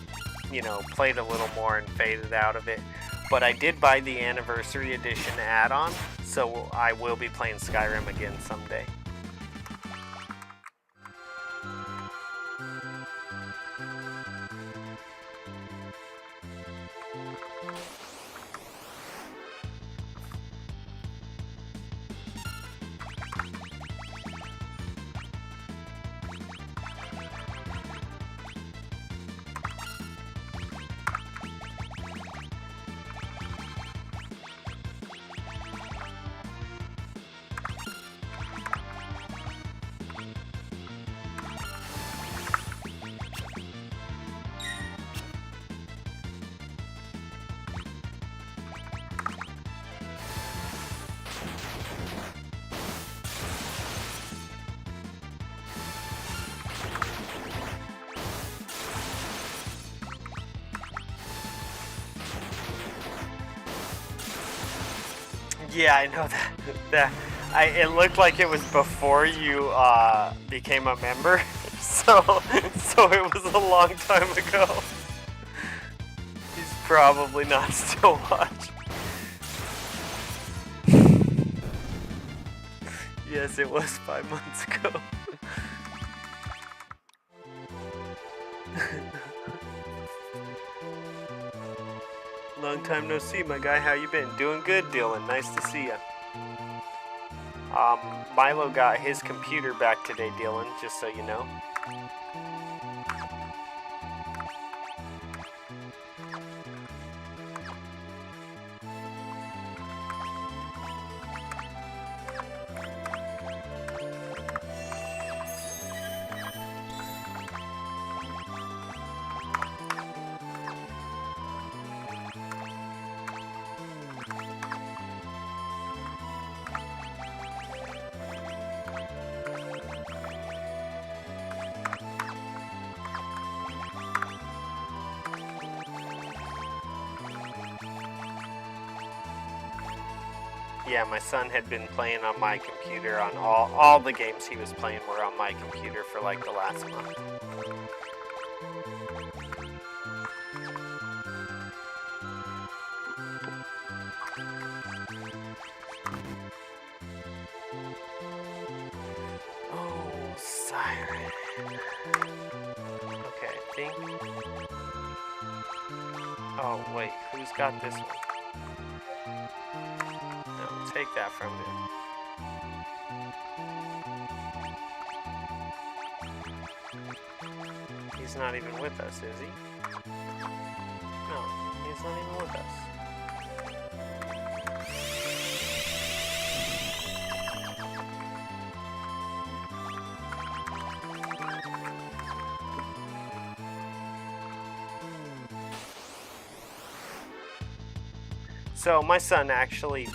played a little more and faded out of it. But I did buy the Anniversary Edition add-on, so I will be playing Skyrim again someday. Yeah, I know that. It looked like it was before you became a member, so it was a long time ago. He's probably not still watching. Yes, it was 5 months ago. Long time no see, my guy. How you been? Doing good, Dylan. Nice to see ya. Milo got his computer back today, Dylan, just so you know. Yeah, my son had been playing on my computer on all the games he was playing were on my computer for like the last month. Oh, Siren. Okay, I think. Oh, wait, who's got this one? Take that from him. He's not even with us, is he? No, he's not even with us. So my son actually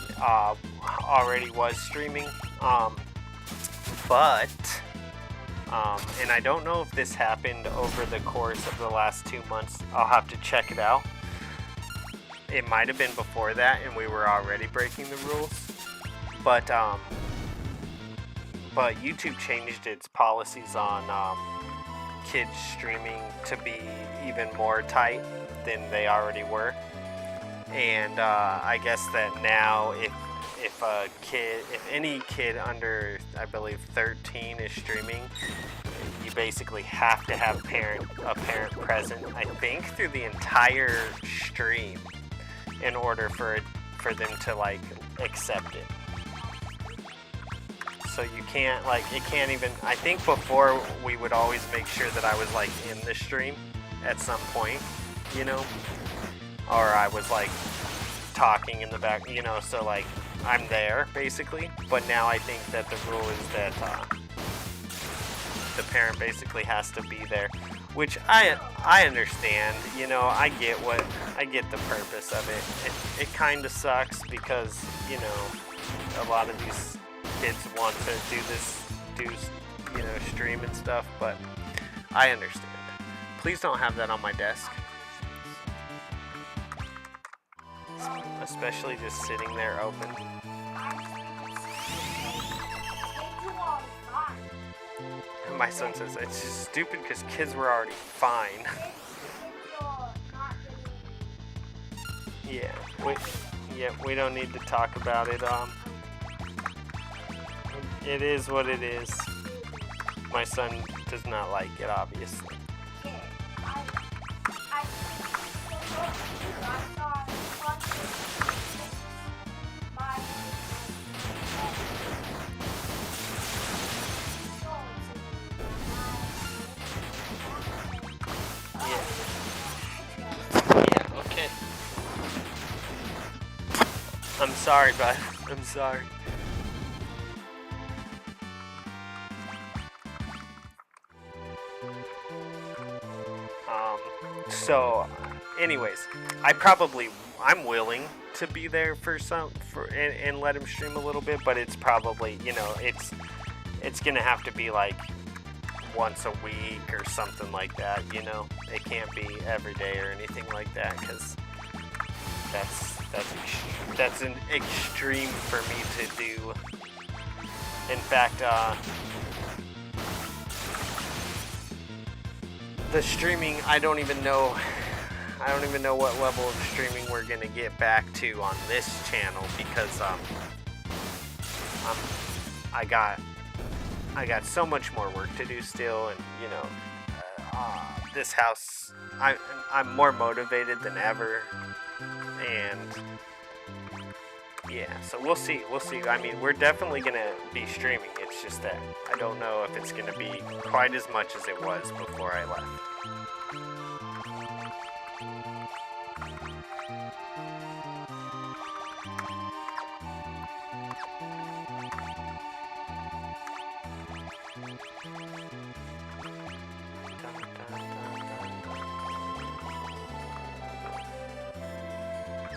already was streaming, and I don't know if this happened over the course of the last 2 months. I'll have to check it out. It might have been before that and we were already breaking the rules, but YouTube changed its policies on kids streaming to be even more tight than they already were. And I guess that now if any kid under, I believe, 13 is streaming, you basically have to have a parent present, I think, through the entire stream in order for them to like accept it. So you can't it can't even, I think before we would always make sure that I was like in the stream at some point, you know, or I was like talking in the back, you know, so like I'm there basically. But now I think that the rule is that the parent basically has to be there, which I understand, you know. I get the purpose of it. It kind of sucks because, you know, a lot of these kids want to do you know, stream and stuff, but I understand. Please don't have that on my desk. Especially just sitting there open. And my son says it's just stupid because kids were already fine. We don't need to talk about it. It is what it is. My son does not like it, obviously. Yeah, okay. I'm sorry, bud. I'm sorry. So, anyways, I'm willing to be there and let him stream a little bit, but it's probably, you know, it's gonna have to be like once a week or something like that, you know. It can't be every day or anything like that, because That's an extreme for me to do. In fact, the streaming, I don't even know what level of streaming we're gonna get back to on this channel, because I got so much more work to do still, and you know, this house, I'm more motivated than ever, and yeah, so we'll see. I mean, we're definitely gonna be streaming. It's just that I don't know if it's gonna be quite as much as it was before I left.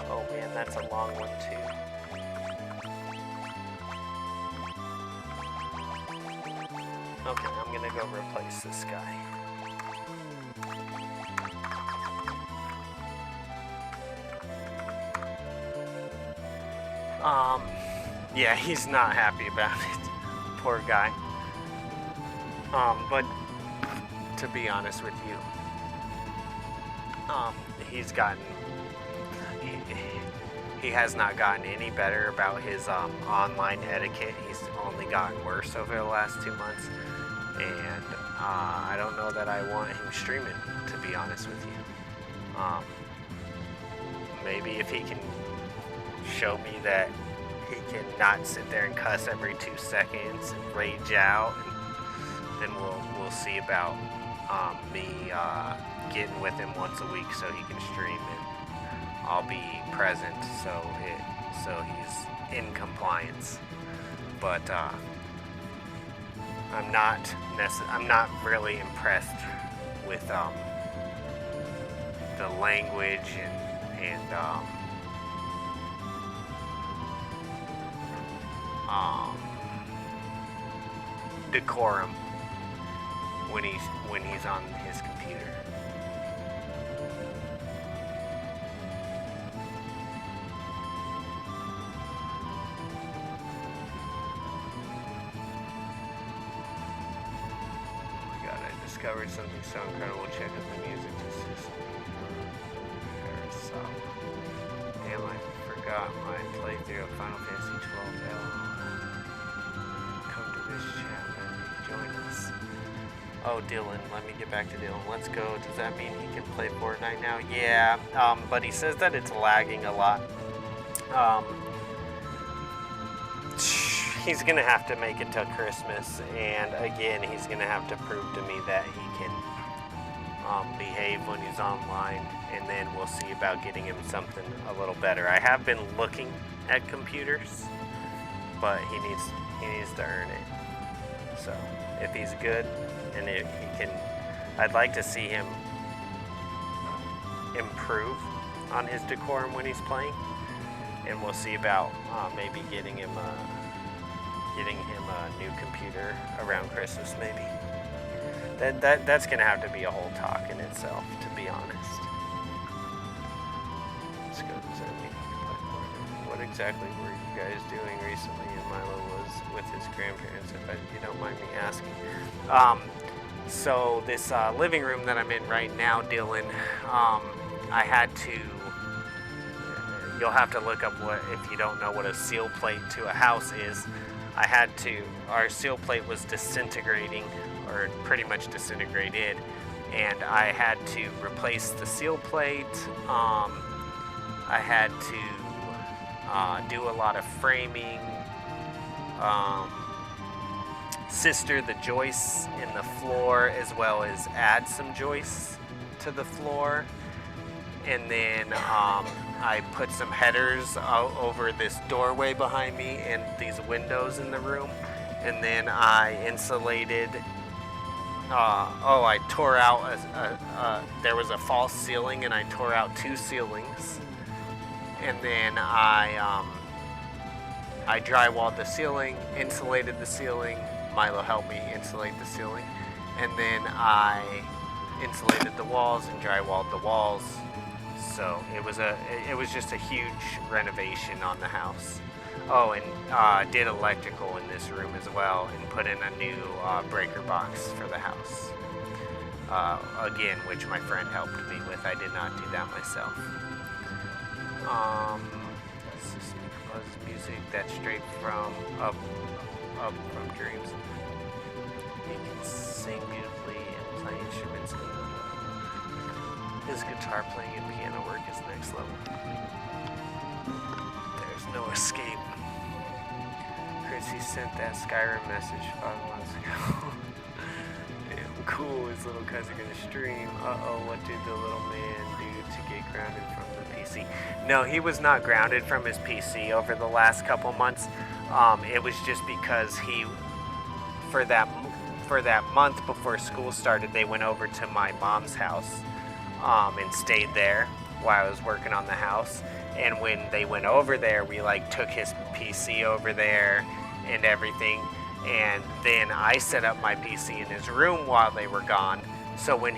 Oh man, that's a long one too. Okay, I'm gonna go replace this guy. Yeah, he's not happy about it. Poor guy. But to be honest with you, he's gotten, he has not gotten any better about his online etiquette. He's only gotten worse over the last 2 months, and I don't know that I want him streaming, to be honest with you. Maybe if he can show me that he can not sit there and cuss every 2 seconds and rage out, and then we'll see about me getting with him once a week so he can stream, and I'll be present so he's in compliance. But I'm not really impressed with the language and decorum when he's on his computer. Discovered something so incredible. Check out the music. Damn, I forgot my playthrough of Final Fantasy 12L. Come to this chat and join us. Oh, Dylan, let me get back to Dylan. Let's go. Does that mean he can play Fortnite now? Yeah, but he says that it's lagging a lot. He's gonna have to make it till Christmas, and again, he's gonna have to prove to me that he can behave when he's online, and then we'll see about getting him something a little better. I have been looking at computers, but he needs to earn it. So if he's good, and if he can, I'd like to see him improve on his decorum when he's playing, and we'll see about maybe getting him a new computer around Christmas, maybe. That's gonna have to be a whole talk in itself, to be honest. Let's go. Does that mean you can play Fortnite? What exactly were you guys doing recently? And Milo was with his grandparents, if you don't mind me asking. So this living room that I'm in right now, Dylan, I had to. You'll have to look up what, if you don't know what a seal plate to a house is. Our seal plate was disintegrating, or pretty much disintegrated, and I had to replace the seal plate. I had to do a lot of framing, sister the joists in the floor, as well as add some joists to the floor. And then I put some headers over this doorway behind me and these windows in the room. And then I insulated, I tore out, there was a false ceiling, and I tore out 2 ceilings. And then I drywalled the ceiling, insulated the ceiling. Milo helped me insulate the ceiling. And then I insulated the walls and drywalled the walls. So it was just a huge renovation on the house. Oh, and did electrical in this room as well, and put in a new breaker box for the house. Again, which my friend helped me with. I did not do that myself. Buzz music that's straight from up from dreams. He can sing beautifully and play instruments. His guitar playing and piano work is next level. There's no escape. Chrissy sent that Skyrim message 5 months ago. Damn cool, his little cousin gonna stream. Uh-oh, what did the little man do to get grounded from the PC? No, he was not grounded from his PC over the last couple months. It was just because for that month before school started, they went over to my mom's house and stayed there while I was working on the house. And when they went over there, we took his PC over there and everything. And then I set up my PC in his room while they were gone. So when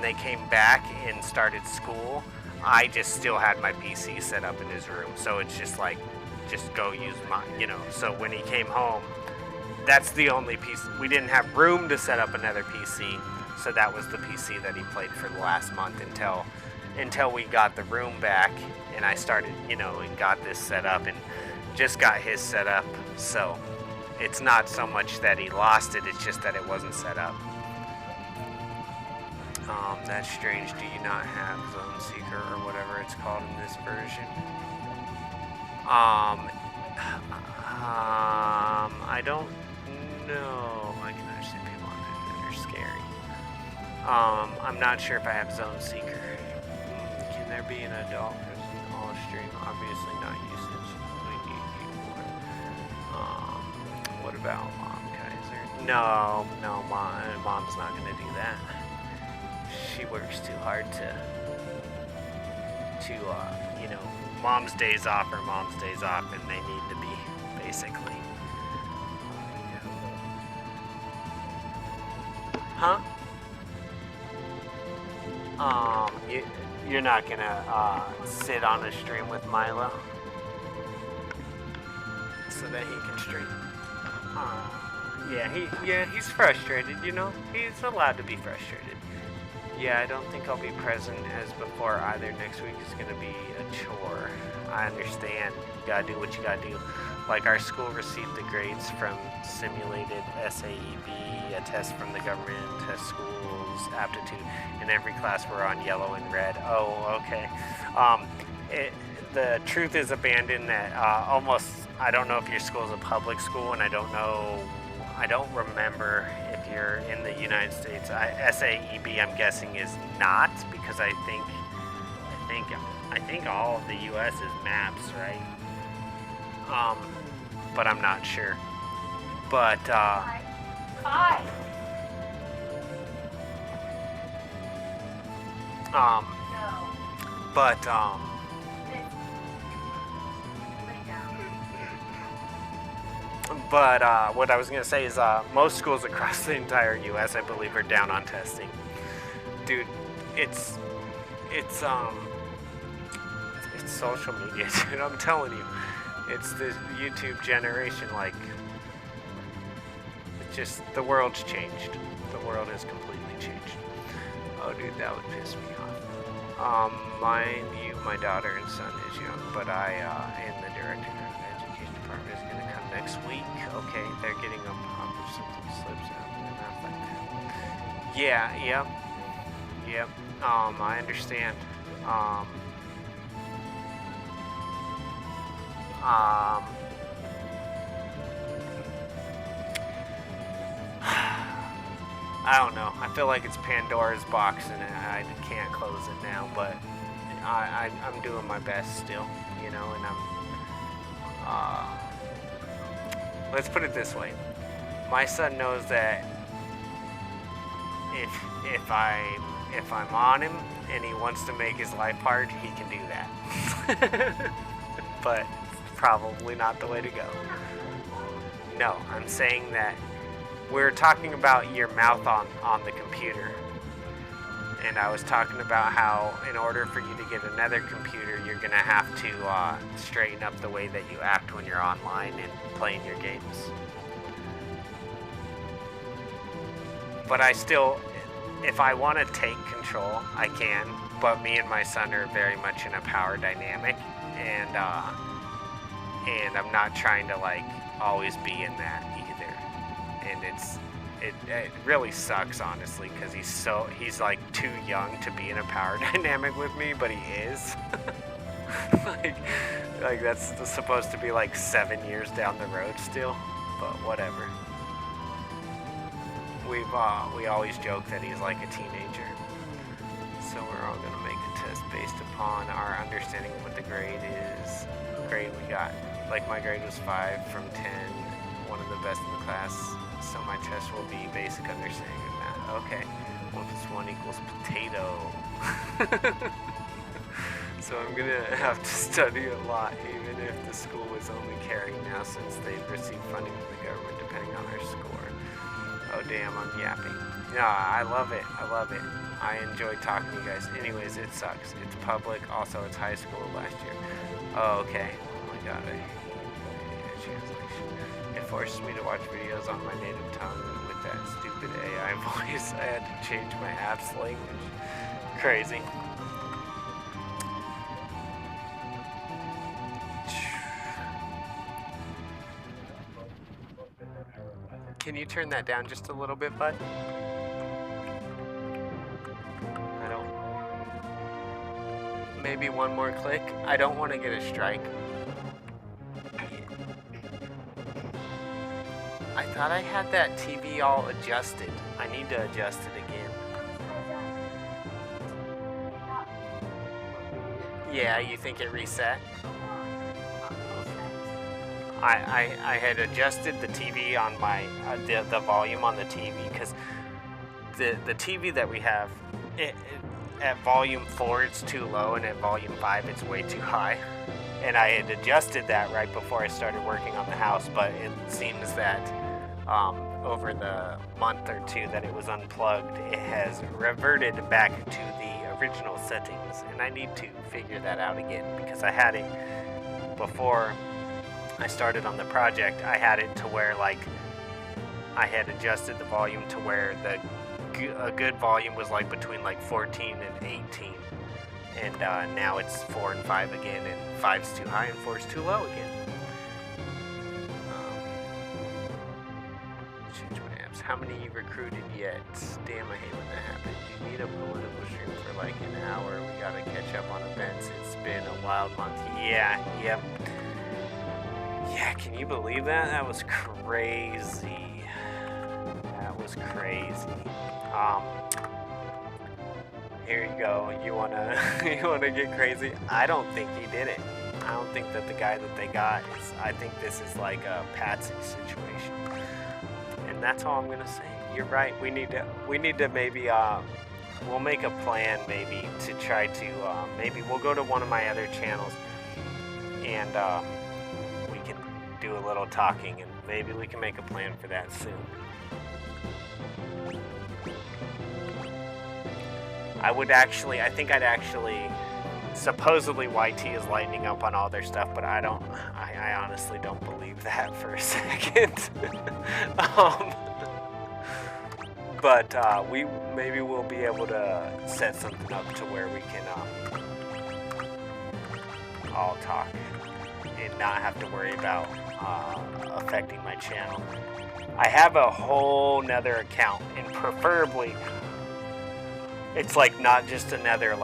they came back and started school, I just still had my PC set up in his room. So it's just go use mine, So when he came home, that's the only PC. We didn't have room to set up another PC. So that was the PC that he played for the last month until we got the room back, and I started, and got this set up, and just got his set up. So it's not so much that he lost it, it's just that it wasn't set up. That's strange. Do you not have Zone Seeker or whatever it's called in this version? I don't know. I can understand people on it that are scary. I'm not sure if I have Zone Seeker. Can there be an adult person all stream? Obviously not usage. We need you for. What about Mom Kaiser? No, Mom's not gonna do that. She works too hard to Mom's days off are Mom's days off, and they need to be, basically. Huh? You're not gonna sit on a stream with Milo so that he can stream. He's frustrated, He's allowed to be frustrated. Yeah, I don't think I'll be present as before either. Next week is gonna be a chore. I understand. You gotta do what you gotta do. Our school received the grades from simulated SAEB, a test from the government, test schools, aptitude, and every class we're on yellow and red. Oh, okay. The truth is abandoned that I don't know if your school is a public school, and I don't remember if you're in the United States. SAEB, I'm guessing, is not, because I think all of the U.S. is maps, right? But I'm not sure. But Hi. No. But Lay down. But what I was gonna say is most schools across the entire U.S., I believe, are down on testing. Dude, it's social media, dude. I'm telling you, it's the YouTube generation. It's just the world's changed. The world has completely changed. Oh, dude, that would piss me off. Mind you, my daughter and son is young, but and the director of the education department is gonna come next week. Okay, they're getting a pop if something slips out. Not like that. Yeah, yep. I understand. I don't know. I feel like it's Pandora's box, and I can't close it now. But I'm doing my best still, and I'm. Let's put it this way: my son knows that if I'm on him and he wants to make his life hard, he can do that. But probably not the way to go. No, I'm saying that we're talking about your mouth on the computer. And I was talking about how in order for you to get another computer, you're going to have to straighten up the way that you act when you're online and playing your games. But I still, if I want to take control, I can. But me and my son are very much in a power dynamic, and I'm not trying to like always be in that either. And it really sucks, honestly, because he's like too young to be in a power dynamic with me, but he is. like that's supposed to be like 7 years down the road still, but whatever. We always joke that he's like a teenager. So we're all gonna make a test based upon our understanding of what the grade we got. Like my grade was 5 from 10, one of the best in the class. So my test will be basic understanding of math. Okay, 1 + 1 = potato. So I'm gonna have to study a lot, even if the school is only caring now since they've received funding from the government depending on their score. Oh damn, I'm yapping. Yeah, I love it. I enjoy talking to you guys. Anyways, it sucks. It's public. Also, it's high school last year. Oh, okay. Oh my god, I hate translation. It forces me to watch videos on my native tongue with that stupid AI voice. I had to change my app's language. Crazy. Can you turn that down just a little bit, bud? Maybe one more click. I don't want to get a strike. I thought I had that TV all adjusted. I need to adjust it again. Yeah, you think it reset? I had adjusted the TV on my the volume on the TV because the TV that we have at volume 4 it's too low, and at volume 5 it's way too high. And I had adjusted that right before I started working on the house, but it seems that over the month or two that it was unplugged, it has reverted back to the original settings, and I need to figure that out again because I had it before I started on the project. I had it to where like I had adjusted the volume to where a good volume was like between like 14 and 18, and now it's 4 and 5 again, and 5's too high and 4's too low again. Change my apps. How many you recruited yet? Damn, I hate when that happens. You need a political stream for like an hour. We gotta catch up on events. It's been a wild month. Yeah, yep. Yeah, can you believe that? That was crazy. That was crazy. Here you go. You wanna get crazy? I don't think he did it. I don't think that the guy that they got is. I think this is like a patsy situation, and that's all I'm gonna say. You're right. We need to maybe we'll make a plan maybe to try to maybe we'll go to one of my other channels and we can do a little talking, and maybe we can make a plan for that soon. I think I'd actually, supposedly YT is lightening up on all their stuff, but I honestly don't believe that for a second. But maybe we'll be able to set something up to where we can all talk and not have to worry about affecting my channel. I have a whole nother account, and preferably it's like not just another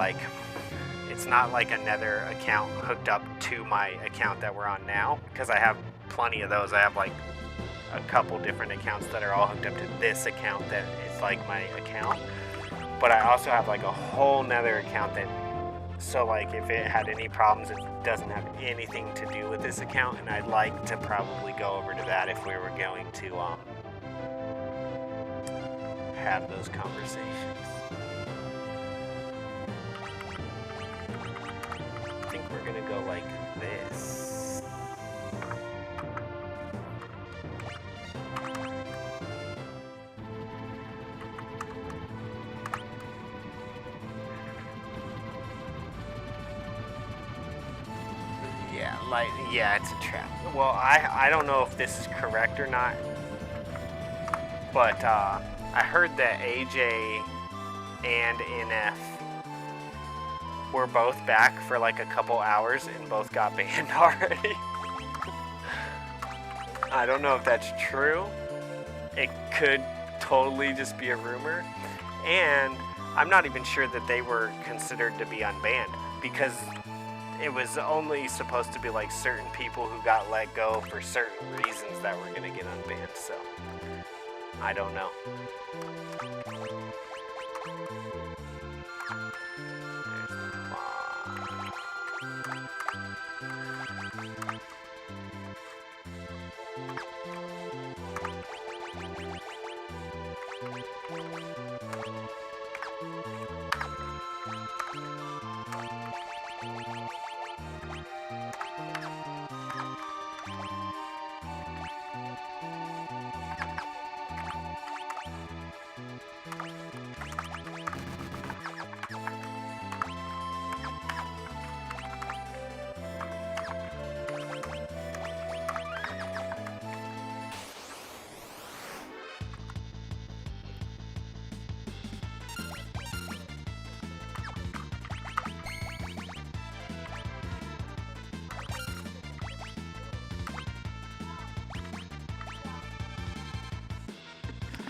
it's not like another account hooked up to my account that we're on now, because I have plenty of those. I have like a couple different accounts that are all hooked up to this account that is like my account, but I also have like a whole nother account that, so like if it had any problems, it doesn't have anything to do with this account, and I'd like to probably go over to that if we were going to have those conversations. I think we're gonna go like this. Like, yeah, it's a trap. Well, I don't know if this is correct or not, but I heard that AJ and NF were both back for like a couple hours and both got banned already. I don't know if that's true. It could totally just be a rumor. And I'm not even sure that they were considered to be unbanned, because it was only supposed to be like certain people who got let go for certain reasons that were going to get unbanned. So I don't know. There's the bomb.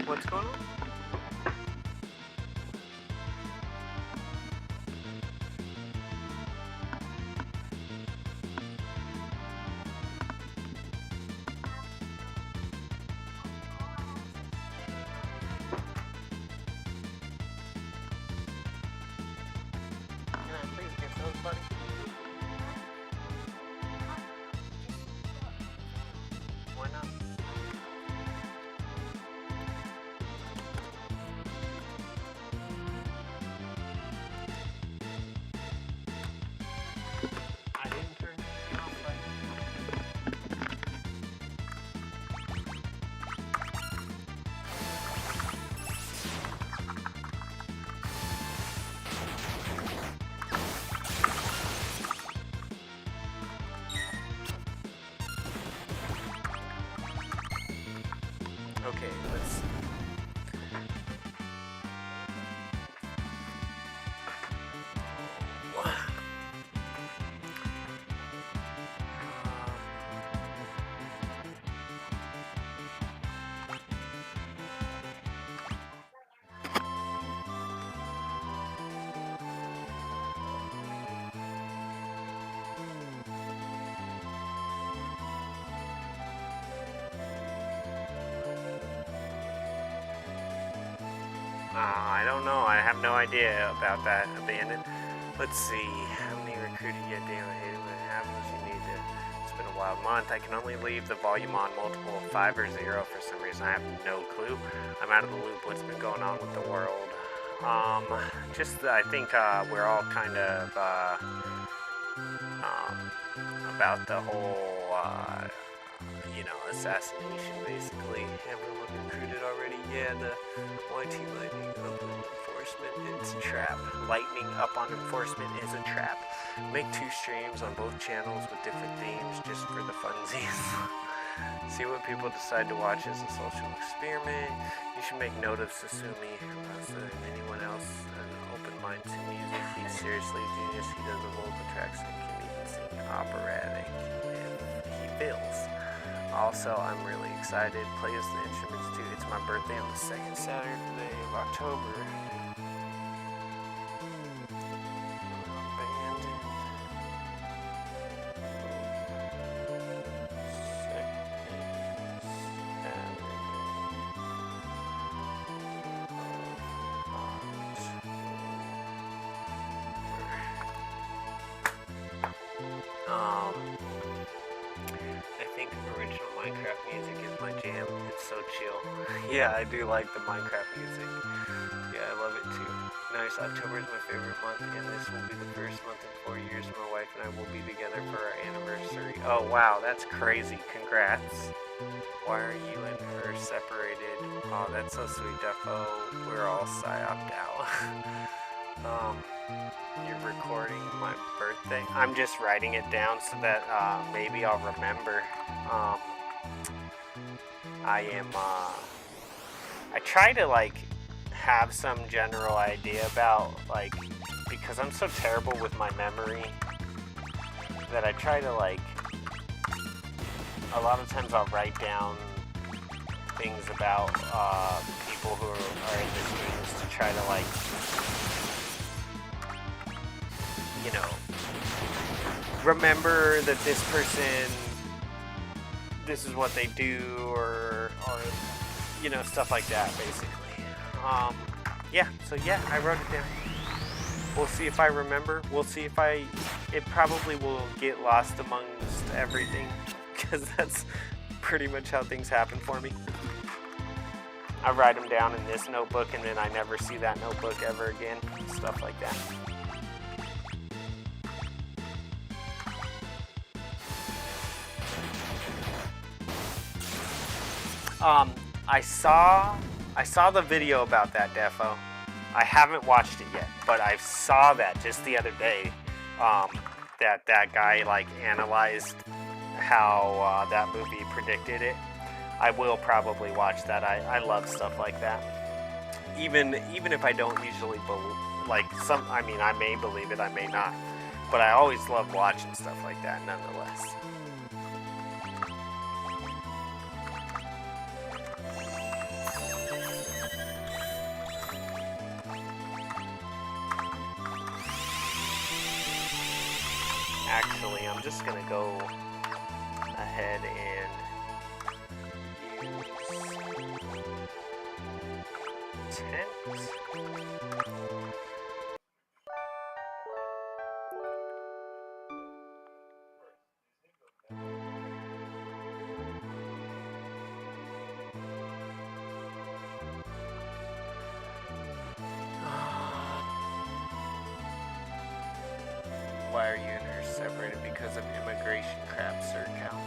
What's going on? Can I please get those, buddy? Why not? I didn't turn it off, buddy. Okay, let's see. I don't know. I have no idea about that abandoned. Let's see. How many recruited yet daily? Hate it when it happens. You need to. It's been a wild month. I can only leave the volume on multiple of 5 or 0 for some reason. I have no clue. I'm out of the loop. What's been going on with the world? I think we're all kind of about the whole assassination, basically. Everyone recruited already. Yeah, the YT lightning up on enforcement, it's a trap. Lightning up on enforcement is a trap. Make 2 streams on both channels with different themes just for the funsies. See what people decide to watch as a social experiment. You should make note of Sasumi and anyone else an open mind to music. He's seriously a genius. He does the vocal tracks and can even sing operatic if he feels. Also, I'm really excited. Plays the instruments too. It's my birthday on the 2nd Saturday of October. Abandoned. I think original Minecraft music is my jam. It's so chill. Yeah, I do like the Minecraft music. Yeah, I love it too. Nice. October is my favorite month, and this will be the first month in 4 years my wife and I will be together for our anniversary. Oh wow, that's crazy. Congrats. Why are you and her separated? Oh, that's so sweet, Defo. We're all psyoped out. You're recording my birthday. I'm just writing it down so that maybe I'll remember. I try to like have some general idea about like, because I'm so terrible with my memory that I try to like, a lot of times I'll write down things about people who are in the streams to try to like, you know, remember that this person, this is what they do, or you know, stuff like that, basically. Yeah, so yeah, I wrote it down. We'll see if I remember. We'll see if it probably will get lost amongst everything, because that's pretty much how things happen for me. I write them down in this notebook, and then I never see that notebook ever again, stuff like that. I saw the video about that, Defo. I haven't watched it yet, but I saw that just the other day. That guy like analyzed how that movie predicted it. I will probably watch that. I love stuff like that. Even if I don't usually like some. I mean, I may believe it, I may not, but I always love watching stuff like that, nonetheless. Actually, I'm just gonna go ahead and use tents. Why are you and her separated? Because of immigration crap, Sir Cal.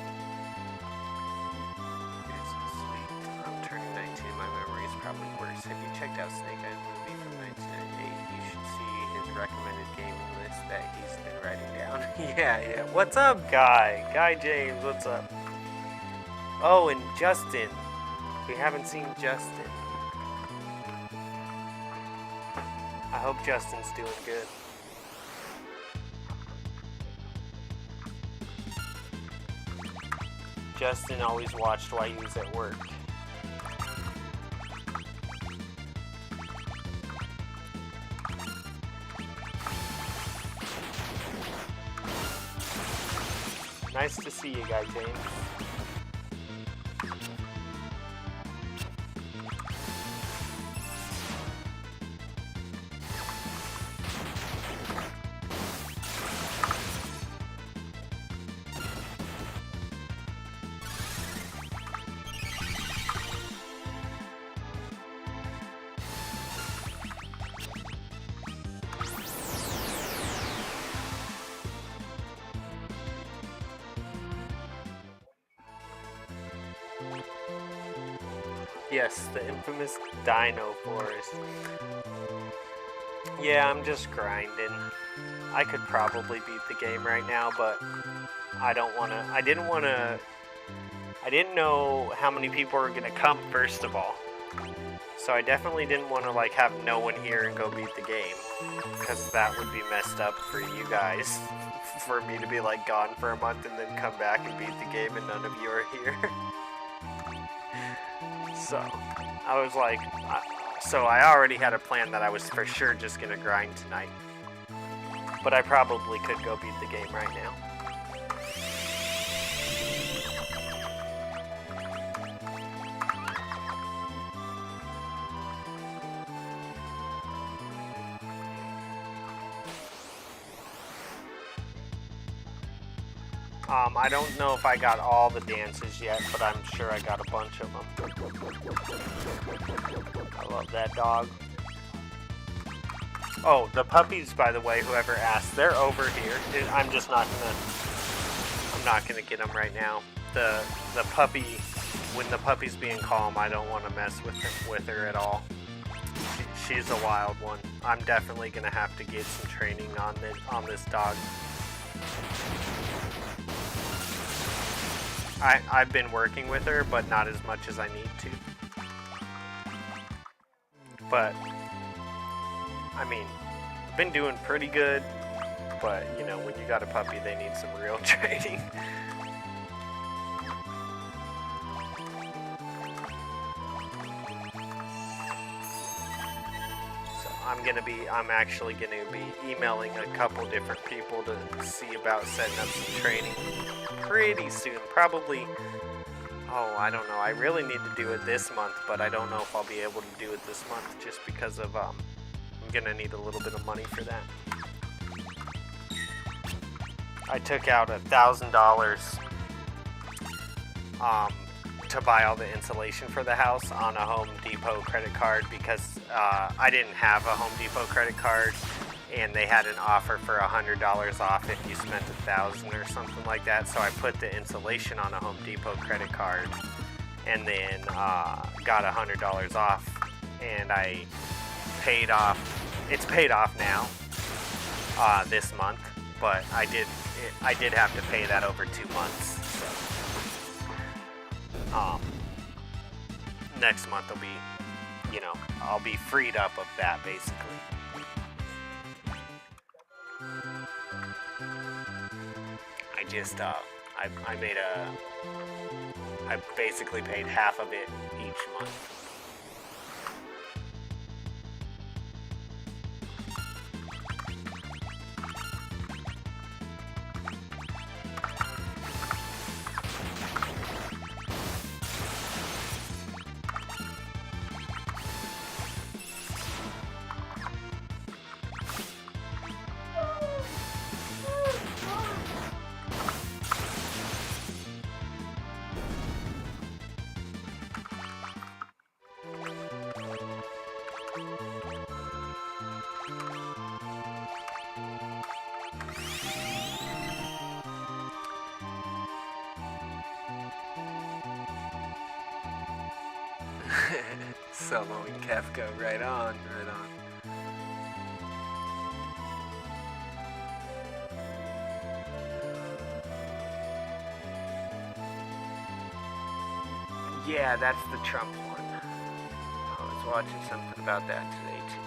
It's sweet. I'm turning 19. My memory is probably worse. Have you checked out Snake Eyes movie from 1998? You should see his recommended gaming list that he's been writing down. Yeah. What's up, Guy? Guy James, what's up? Oh, and Justin. We haven't seen Justin. I hope Justin's doing good. Justin always watched while he was at work. Nice to see you guys, James. Yes, the infamous Dino Forest. Yeah, I'm just grinding. I could probably beat the game right now, but I don't want to. I didn't know how many people were gonna come, first of all. So I definitely didn't want to like have no one here and go beat the game, because that would be messed up for you guys. For me to be like gone for a month and then come back and beat the game and none of you are here. So I was like, so I already had a plan that I was for sure just gonna grind tonight. But I probably could go beat the game right now. I don't know if I got all the dances yet, but I'm sure I got a bunch of them. I love that dog. Oh, the puppies, by the way, whoever asked, they're over here. I'm not gonna get them right now. The puppy, when the puppy's being calm, I don't want to mess with her at all. She's a wild one. I'm definitely gonna have to get some training on this dog. I've been working with her, but not as much as I need to. But I mean, I've been doing pretty good. But you know, when you got a puppy, they need some real training. I'm actually gonna be emailing a couple different people to see about setting up some training pretty soon. Probably, oh, I don't know. I really need to do it this month, but I don't know if I'll be able to do it this month just because of, I'm gonna need a little bit of money for that. I took out $1,000 to buy all the insulation for the house on a Home Depot credit card because I didn't have a Home Depot credit card, and they had an offer for $100 off if you spent $1,000 or something like that. So I put the insulation on a Home Depot credit card, and then got $100 off, and I paid off. It's paid off now this month, but I did have to pay that over 2 months. So next month will be, you know, I'll be freed up of that basically. I just I basically paid half of it each month. Solo and Kefka, right on, right on. Yeah, that's the Trump one. I was watching something about that today too.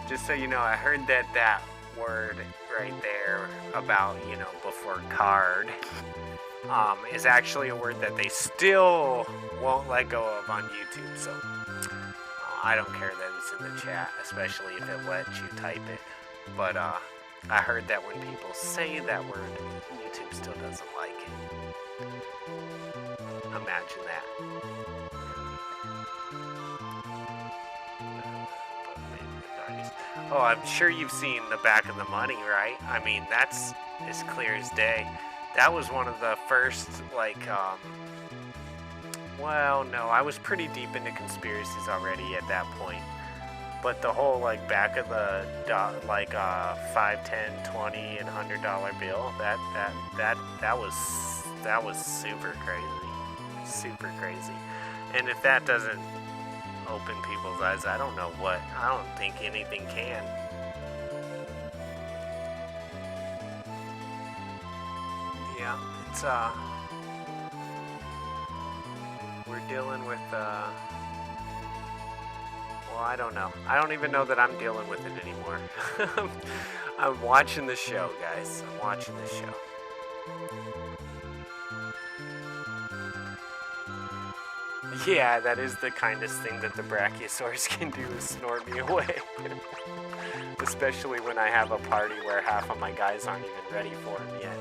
Just so you know, I heard that word right there about, you know, before card, is actually a word that they still won't let go of on YouTube. So I don't care that it's in the chat, especially if it lets you type it. But I heard that when people say that word, YouTube still doesn't like it. Imagine that. Oh, I'm sure you've seen The Back of the Money, right? I mean, that's as clear as day. That was one of the first, like, well, no, I was pretty deep into conspiracies already at that point. But the whole, like, back of the, like, 5, 10, 20, and $100 bill, that was super crazy. Super crazy. And if that doesn't open people's eyes, I don't know what. I don't think anything can. Yeah, it's we're dealing with well, I don't know. I don't even know that I'm dealing with it anymore. I'm watching the show, guys. I'm watching the show. Yeah, that is the kindest thing that the Brachiosaurus can do, is snort me away. Especially when I have a party where half of my guys aren't even ready for him yet.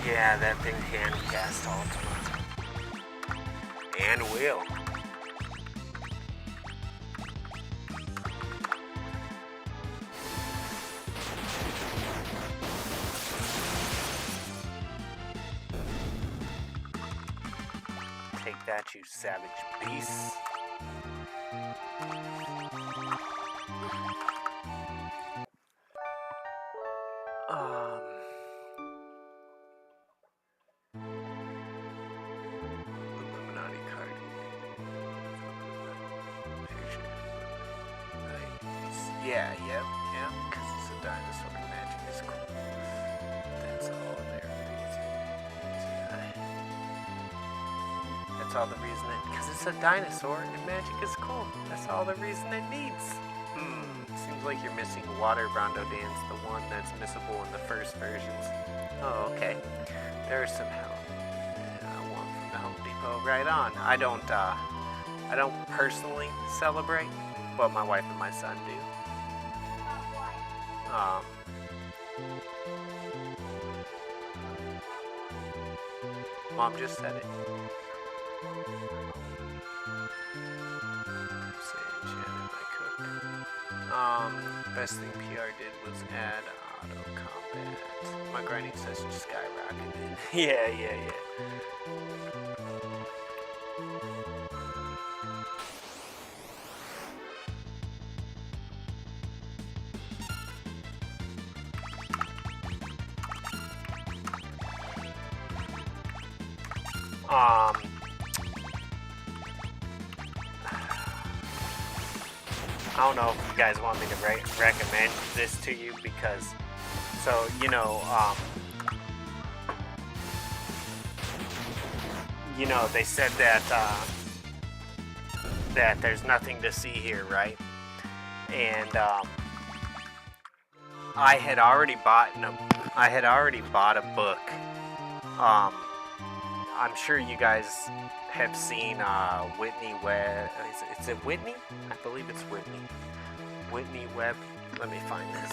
Yeah, that thing can cast Ultima. And will. Take that, you savage beast. Illuminati card. Yeah, because it's a dinosaur and magic is cool. That's all there reason. That's all the reason because it's a dinosaur and magic is cool. That's all the reason it needs. Seems like you're missing Water Rondo Dance, the one that's missable in the first versions. Oh, okay. There's some help. One from the Home Depot. Right on. I don't personally celebrate, but my wife and my son do. Mom just said it. Best thing PR did was add auto combat. My grinding session skyrocketed. Yeah. I don't know if you guys want me to recommend this to you because, so, they said that, that there's nothing to see here, right? And, I had already bought a book. I'm sure you guys have seen Whitney Webb. Is it Whitney? I believe it's Whitney. Whitney Webb. Let me find this.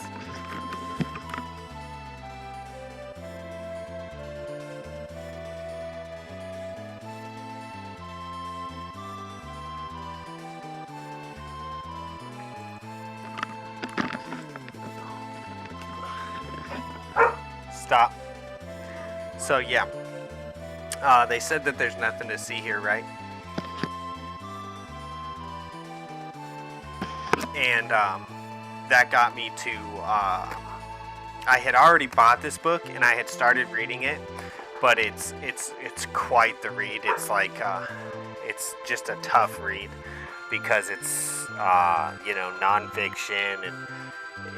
Stop. So yeah. They said that there's nothing to see here, right? And that got me to, I had already bought this book and I had started reading it, but it's quite the read. It's like, it's just a tough read because it's, nonfiction and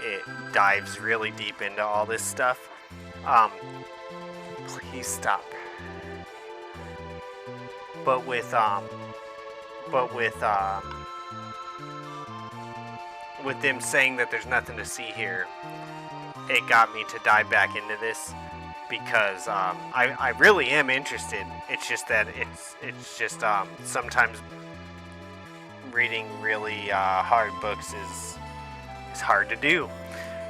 it dives really deep into all this stuff. Please stop. But with them saying that there's nothing to see here, it got me to dive back into this because I really am interested. It's just that it's just sometimes reading really hard books is hard to do.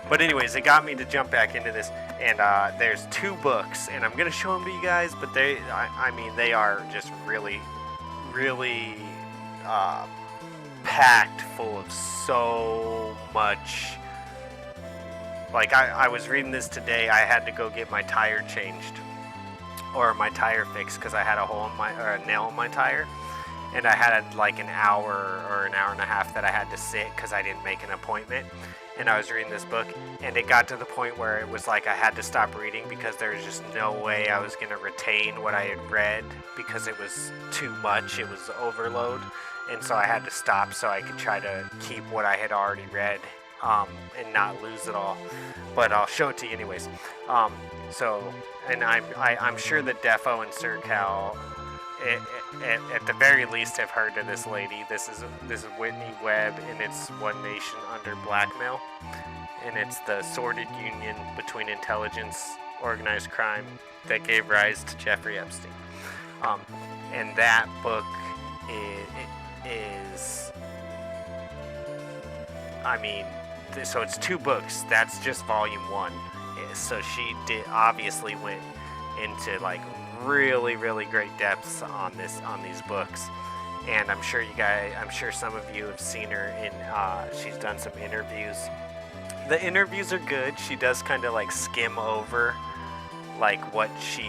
But anyways, it got me to jump back into this, and there's 2 books, and I'm gonna show them to you guys. But they are just really, really packed full of so much. Like I was reading this today. I had to go get my tire changed or my tire fixed because I had a nail in my tire, and I had like an hour or an hour and a half that I had to sit because I didn't make an appointment. And I was reading this book, and it got to the point where it was like I had to stop reading because there was just no way I was going to retain what I had read because it was too much. It was overload. And so I had to stop so I could try to keep what I had already read and not lose it all. But I'll show it to you anyways. I'm sure that Defo and Sir Cal at the very least have heard of this lady. This is Whitney Webb, and it's One Nation Under Blackmail, and it's the sordid union between intelligence, organized crime that gave rise to Jeffrey Epstein. And that book is so it's 2 books. That's just volume 1. So she obviously went into like really, really great depths on these books. And I'm sure some of you have seen her in. She's done some interviews. The interviews are good. She does kind of like skim over like what she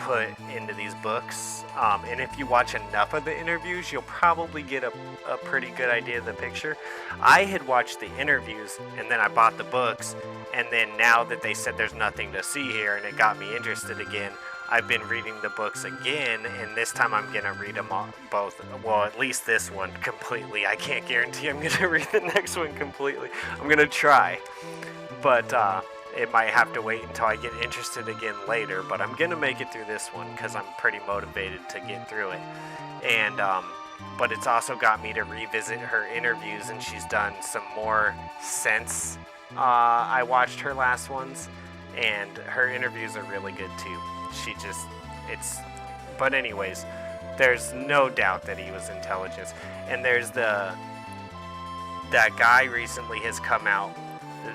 put into these books. And if you watch enough of the interviews, you'll probably get a pretty good idea of the picture. I had watched the interviews and then I bought the books, and then now that they said there's nothing to see here and it got me interested again, I've been reading the books again, and this time I'm gonna read them all, both. Well, at least this one completely. I can't guarantee I'm gonna read the next one completely. I'm gonna try, but it might have to wait until I get interested again later. But I'm gonna make it through this one because I'm pretty motivated to get through it. And but it's also got me to revisit her interviews, and she's done some more since I watched her last ones, and her interviews are really good too. But anyways, there's no doubt that he was intelligent. And there's that guy recently has come out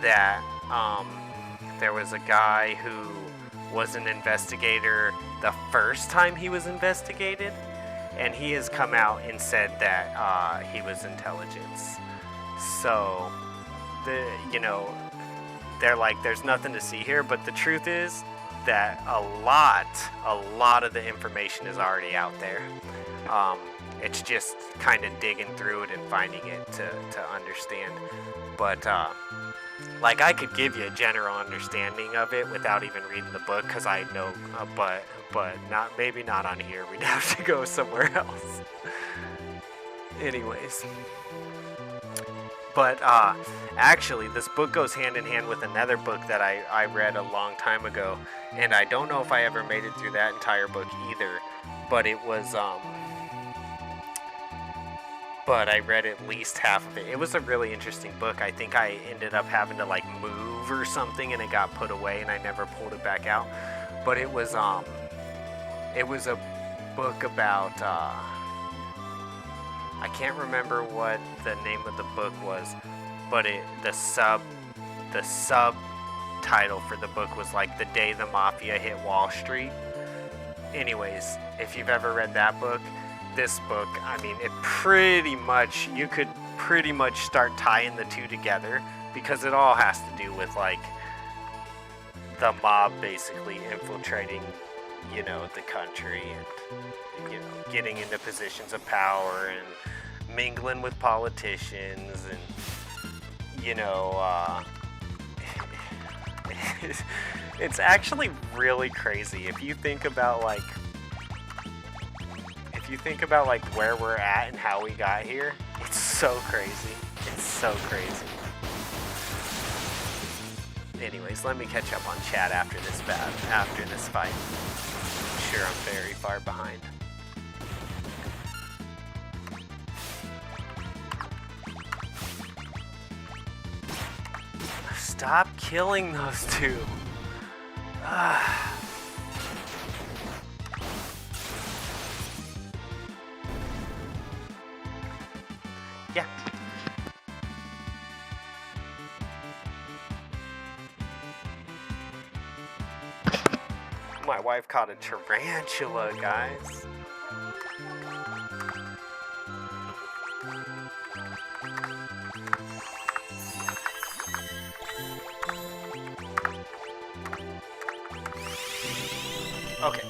that there was a guy who was an investigator the first time he was investigated, and he has come out and said that he was intelligence. So they're like, there's nothing to see here, but the truth is that a lot of the information is already out there. It's just kind of digging through it and finding it to understand. But like, I could give you a general understanding of it without even reading the book, because I know, but maybe not on here. We'd have to go somewhere else. Anyways. But actually, this book goes hand in hand with another book that I read a long time ago, and I don't know if I ever made it through that entire book either, but it was, but I read at least half of it. It was a really interesting book. I think I ended up having to like move or something, and it got put away, and I never pulled it back out. But it was a book about, I can't remember what the name of the book was, but the subtitle for the book was like The Day the Mafia Hit Wall Street. Anyways, if you've ever read that book, this book, I mean, you could pretty much start tying the two together, because it all has to do with like the mob basically infiltrating, the country, and getting into positions of power and mingling with politicians, and it's actually really crazy if you think about like where we're at and how we got here. It's so crazy. Anyways, let me catch up on chat after this fight. I'm sure I'm very far behind. Stop killing those two. Yeah. My wife caught a tarantula, guys. Okay,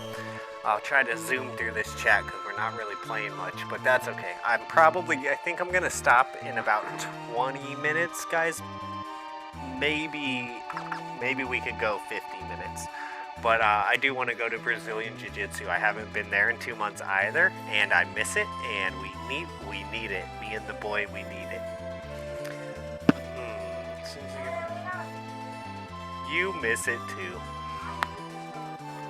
I'll try to zoom through this chat because we're not really playing much, but that's okay. I think I'm gonna stop in about 20 minutes, guys. Maybe we could go 50 minutes. But I do want to go to Brazilian Jiu-Jitsu. I haven't been there in 2 months either, and I miss it, and we need it. Me and the boy, we need it. You miss it too.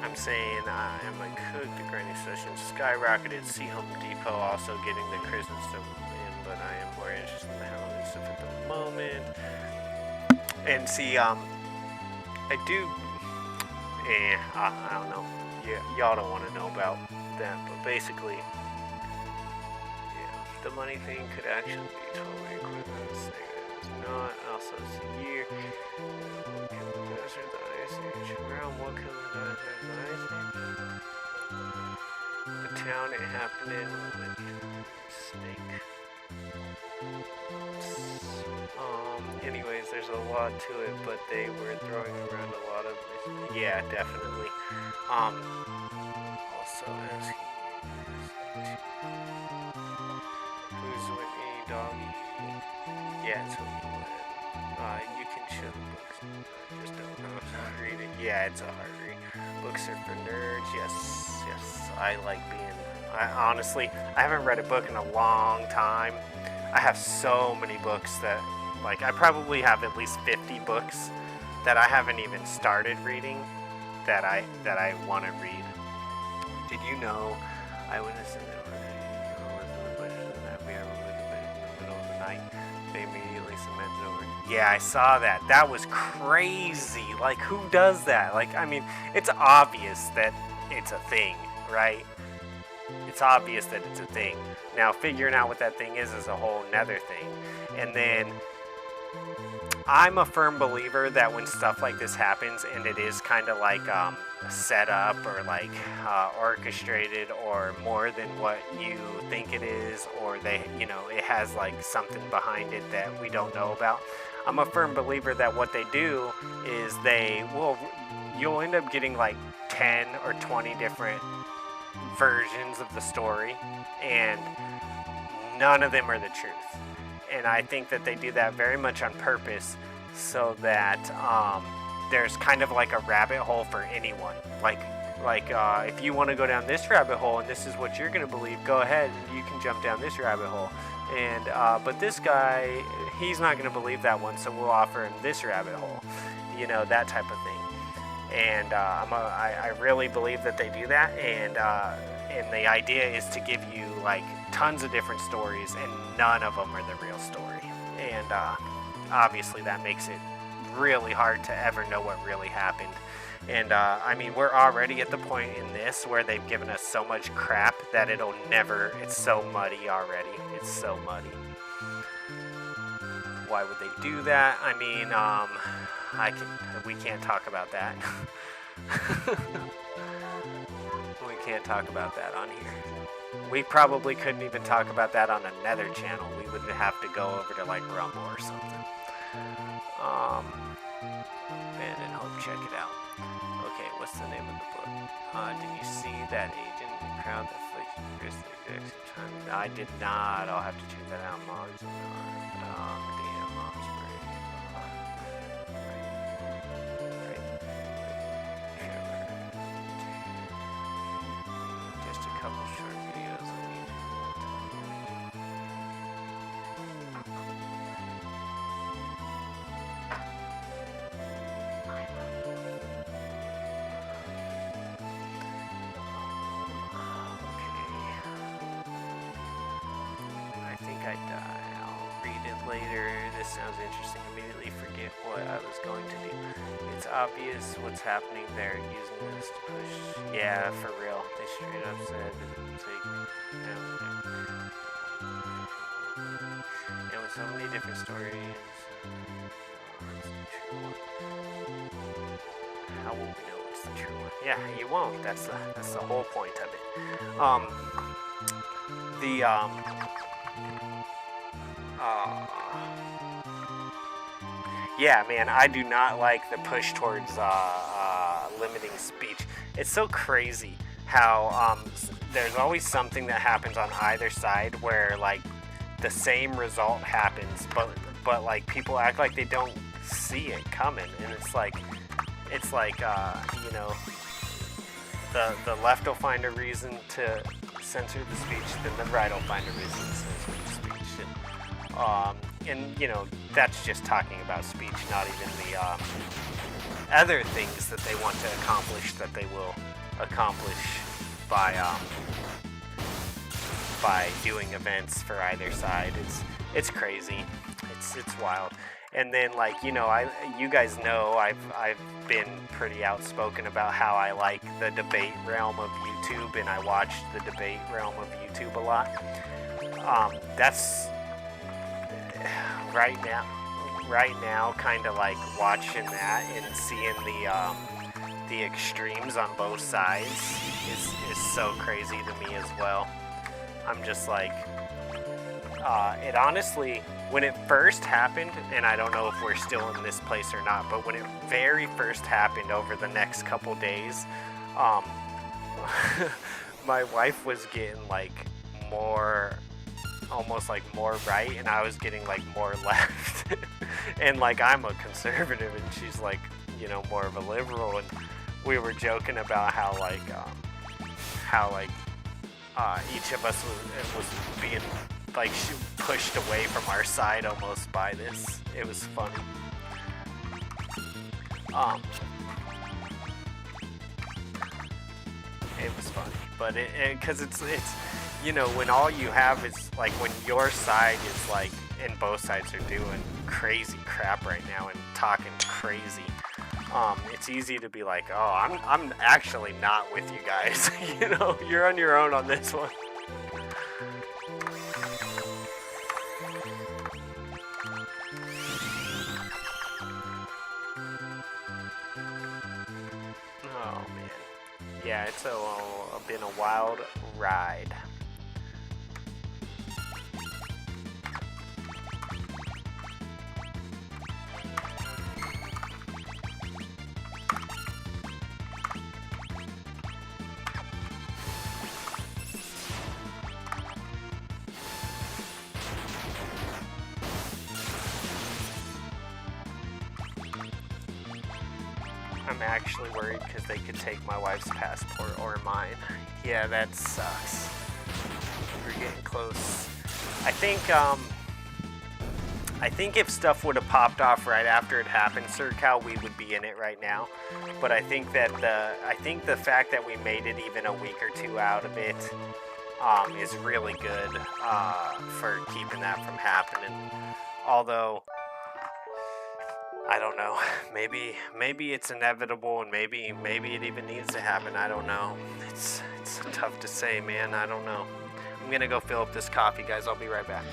I'm saying am I cooked? The grinding session skyrocketed. See Home Depot also getting the Christmas stuff in, but I am more interested in the Halloween stuff at the moment. And see, I do. I don't know. Y'all don't want to know about that, but basically, yeah, the money thing could actually be totally equivalent. It's not. Also, it's a year. The Ice Age realm what kind of the town it happened in with Snake. Anyways, there's a lot to it, but they were throwing around a lot of, yeah, definitely. Also as who's Whitney Doggy? Yeah, it's Whitney Webb. You can show the books. I just don't know how to read it. Yeah, it's a hard read. Books are for nerds. Yes. I like being. Honestly, I haven't read a book in a long time. I have so many books that, like, I probably have at least 50 books that I haven't even started reading that I want to read. Did you know Eyewitness and that we ever went in the middle of the night? They immediately cemented over. Yeah, I saw that. That was crazy. Like, who does that? Like, I mean, it's obvious that it's a thing, right? It's obvious that it's a thing. Now, figuring out what that thing is a whole nother thing. And then, I'm a firm believer that when stuff like this happens, and it is kind of like set up or like orchestrated or more than what you think it is, or it has like something behind it that we don't know about. I'm a firm believer that what they do is you'll end up getting like 10 or 20 different versions of the story, and none of them are the truth. And I think that they do that very much on purpose so that there's kind of like a rabbit hole for anyone. Like if you want to go down this rabbit hole and this is what you're going to believe, go ahead and you can jump down this rabbit hole. And but this guy, he's not going to believe that one, so we'll offer him this rabbit hole. That type of thing. And I really believe that they do that. And the idea is to give you like tons of different stories, and none of them are the real story. And obviously that makes it really hard to ever know what really happened. And I mean, we're already at the point in this where they've given us so much crap that it's so muddy already. It's so muddy. Why would they do that? I mean, we can't talk about that. We can't talk about that on here. We probably couldn't even talk about that on another channel. We would have to go over to like Rumble or something. Abandoned Hope, check it out. Okay, what's the name of the book? Did you see that agent in the crowd that flicked Chris the time? I did not. I'll have to check that out. Mom's damn, Mom's just a couple short videos I need. I die. I'll read it later. This sounds interesting. Immediately forget what I was going to do. It's obvious what's happening there. Using this to push. Yeah, for real. They straight up said, and with so many different stories. How will we know what's the true one? Yeah, you won't. That's the whole point of it. Yeah, man, I do not like the push towards limiting speech. It's so crazy how there's always something that happens on either side where like the same result happens, but like people act like they don't see it coming, and it's like the left will find a reason to censor the speech, then the right will find a reason to censor the speech. And that's just talking about speech, not even the other things that they want to accomplish that they will accomplish by doing events for either side. It's crazy. It's wild. And then you guys know I've been pretty outspoken about how I like the debate realm of YouTube, and I watch the debate realm of YouTube a lot. That's right now kind of like watching that and seeing the extremes on both sides is so crazy to me as well. I'm just like, it honestly, when it first happened, and I don't know if we're still in this place or not, but when it very first happened over the next couple days, my wife was getting like more, almost like more right, and I was getting like more left. And like I'm a conservative and she's like, you know, more of a liberal, and we were joking about how each of us was being like pushed away from our side almost by this. It was funny. It was funny, but because it's you know, when all you have is like when your side is like, and both sides are doing crazy crap right now and talking crazy, it's easy to be like, oh, I'm actually not with you guys. You know, you're on your own on this one. Oh man, yeah, it's been a wild ride. I'm actually worried because they could take my wife's passport or mine. Yeah, that sucks. We're getting close. I think if stuff would have popped off right after it happened, SirCal, we would be in it right now. But I think that the fact that we made it even a week or two out of it is really good for keeping that from happening. Although, I don't know. Maybe it's inevitable, and maybe it even needs to happen. I don't know. It's tough to say, man. I don't know. I'm gonna go fill up this coffee, guys. I'll be right back.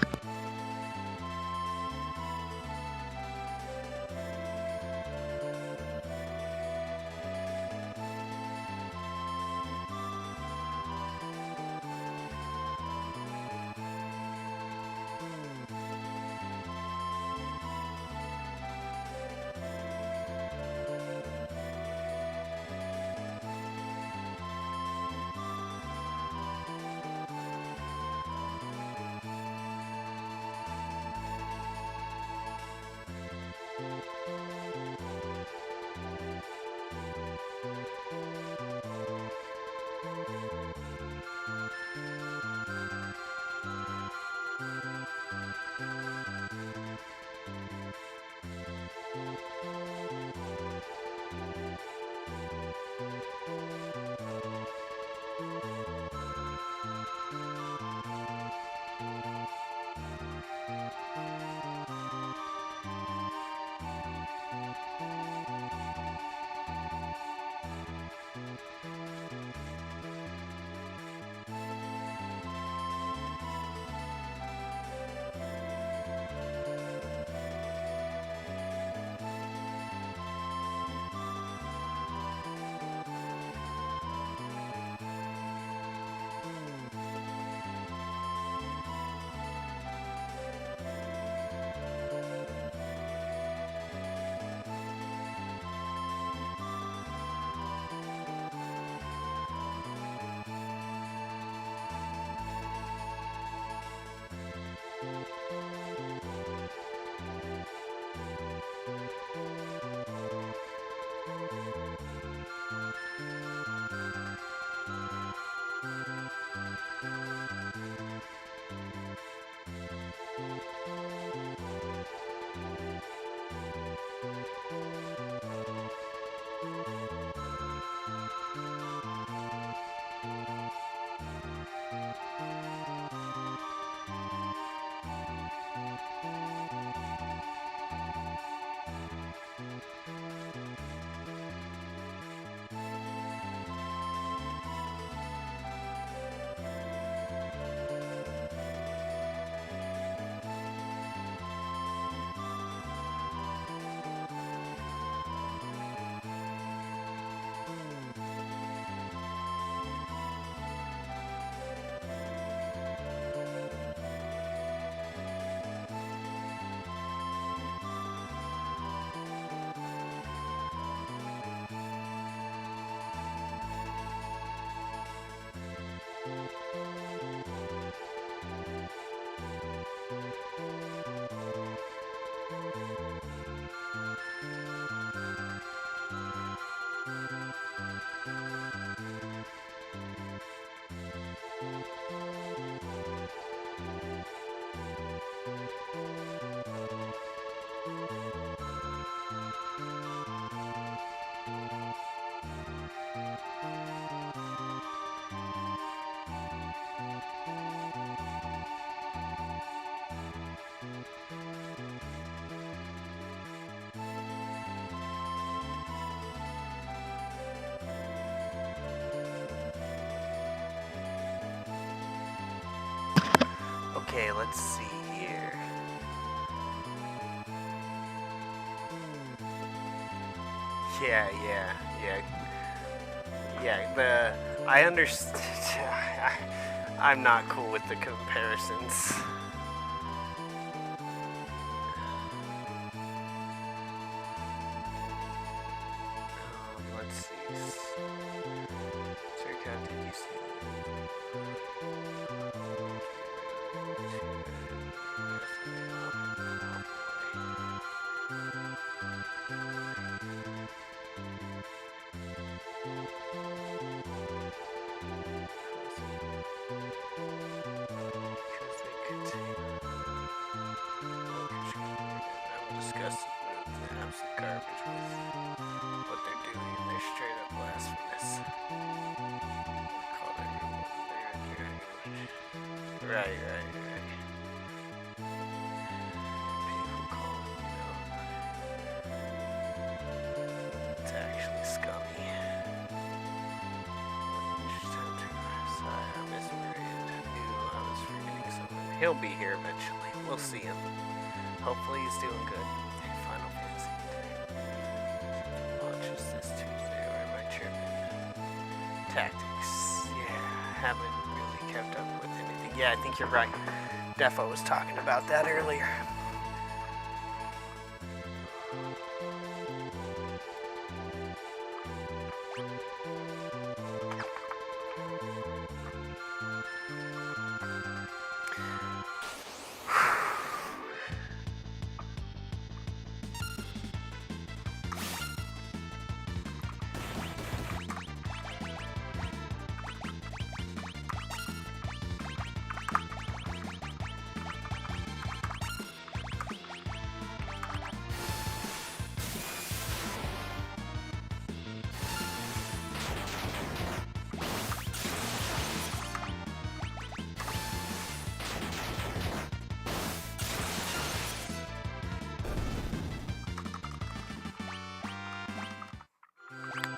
let's see here. Yeah, I understand. I'm not cool with the comparisons. Let's see. Sir County, what they're doing. They're straight up blasphemous. Call everyone there. Right. People call it, it's actually scummy. I misread. I was forgetting someone. He'll be here eventually. We'll see him. Hopefully he's doing good. Final Fantasy. Launches this Tuesday, or am I tripping? Tactics. Yeah, haven't really kept up with anything. Yeah, I think you're right. Defo was talking about that earlier.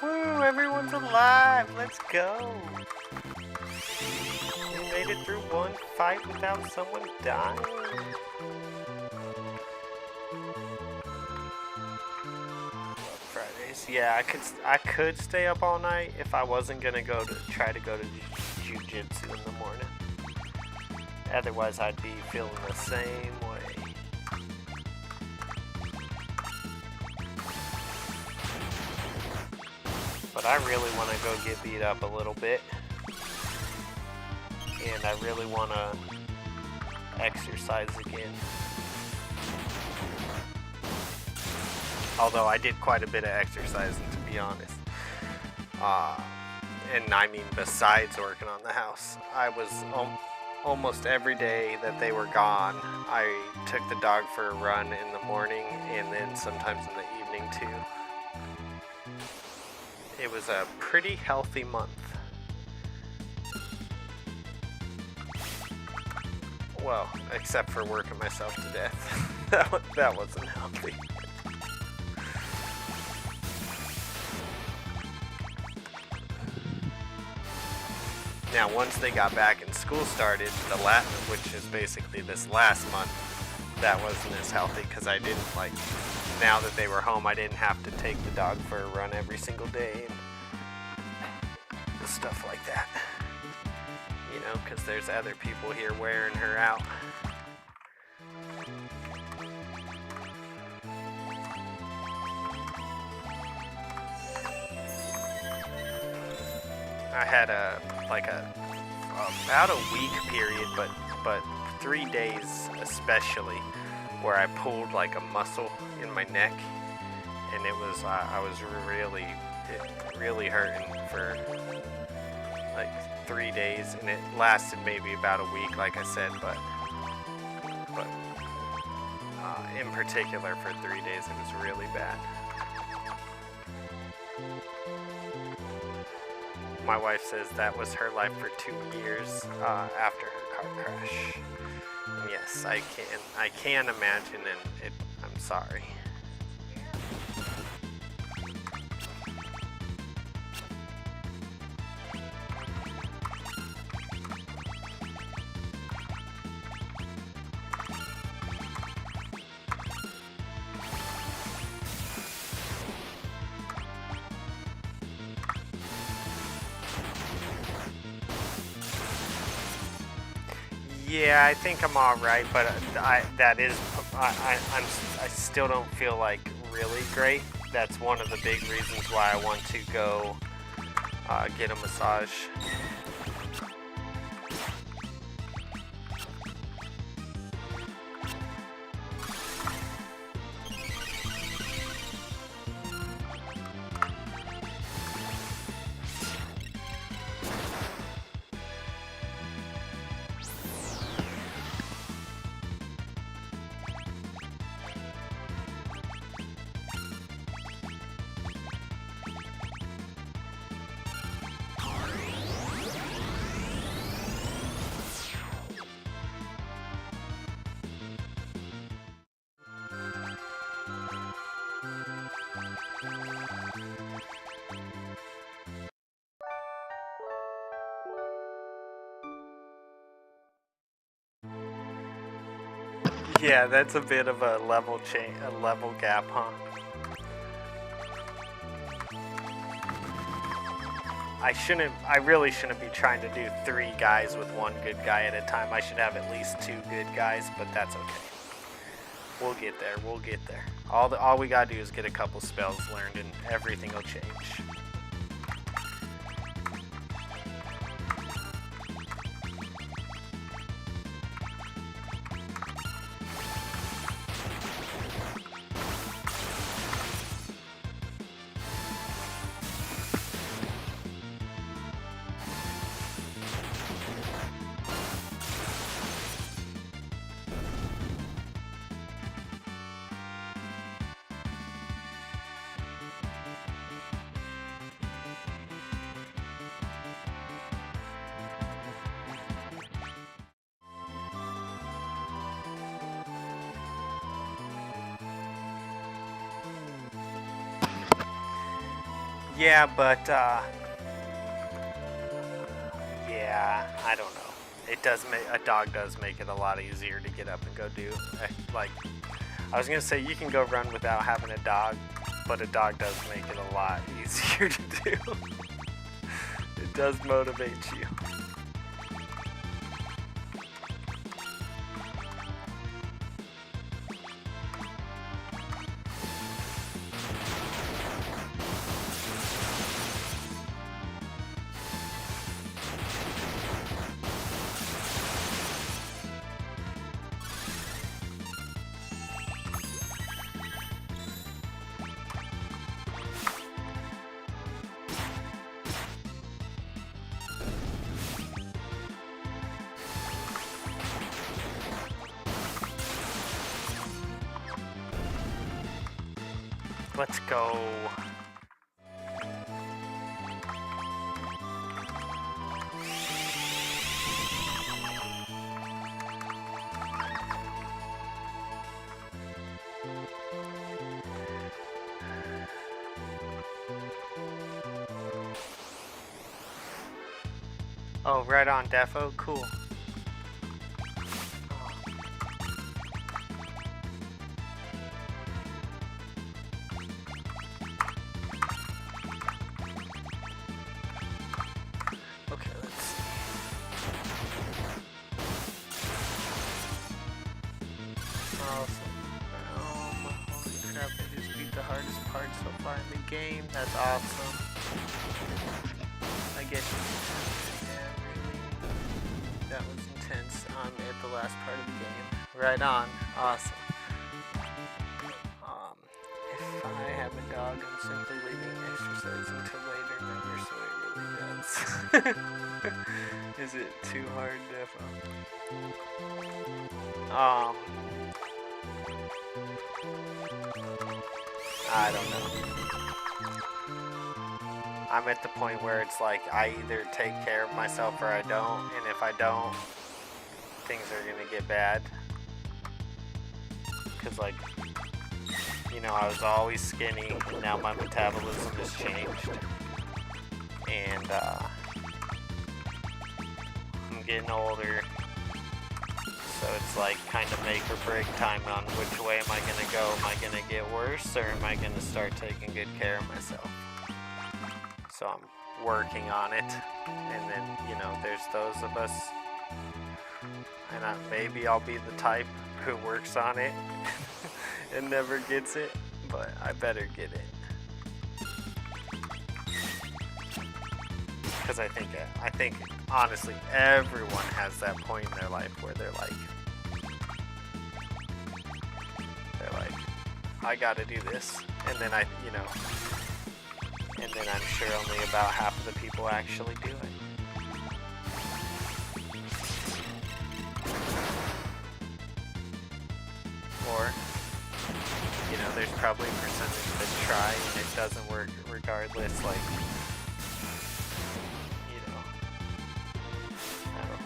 Woo, everyone's alive. Let's go. We made it through one fight without someone dying. Fridays. Yeah, I could stay up all night if I wasn't gonna try to go to jiu-jitsu in the morning. Otherwise, I'd be feeling the same way. But I really want to go get beat up a little bit. And I really want to exercise again. Although I did quite a bit of exercising, to be honest. And I mean, besides working on the house, I was almost every day that they were gone, I took the dog for a run in the morning and then sometimes in the evening too. It was a pretty healthy month. Well, except for working myself to death. that wasn't healthy. Now, once they got back and school started, which is basically this last month, that wasn't as healthy because I didn't now that they were home, I didn't have to take the dog for a run every single day and stuff like that. You know, because there's other people here wearing her out. I had about a week period, but 3 days especially, where I pulled like a muscle in my neck, and it was I was really hurting for like 3 days, and it lasted maybe about a week, like I said, but in particular for 3 days it was really bad. My wife says that was her life for 2 years after her car crash. And yes, I can imagine, and I'm sorry. Yeah, I think I'm all right, but I still don't feel like really great. That's one of the big reasons why I want to go get a massage. Yeah, that's a bit of a level gap, huh? I really shouldn't be trying to do 3 guys with 1 good guy at a time. I should have at least 2 good guys, but that's okay. We'll get there, we'll get there. All we gotta do is get a couple spells learned and everything will change. Yeah, but, yeah, I don't know. It does a dog does make it a lot easier to get up and go do. Like, I was gonna say you can go run without having a dog, but a dog does make it a lot easier to do. It does motivate you. Let's go. Oh, right on, Defo. Cool. Okay, let's see. Awesome. Holy crap, I just beat the hardest part so far in the game. That's awesome. I guess you can. Yeah, really. That was intense. I'm at the last part of the game. Right on. Awesome. If I have a dog, I'm simply leaving exercise until later, never, so it really does. Is it too hard, Defo? I don't know. I'm at the point where it's like I either take care of myself or I don't, and if I don't, things are gonna get bad. Cause like, you know, I was always skinny, now my metabolism has changed, and I'm getting older, so it's like kind of make or break time on which way am I gonna go. Am I gonna get worse, or am I gonna start taking good care of myself? So I'm working on it, and then, you know, there's those of us and maybe I'll be the type who works on it and never gets it, but I better get it. Because I think honestly everyone has that point in their life where they're like, I gotta do this, and then and then I'm sure only about half of the people actually do it. Or, there's probably a percentage that try and it doesn't work regardless, like, I don't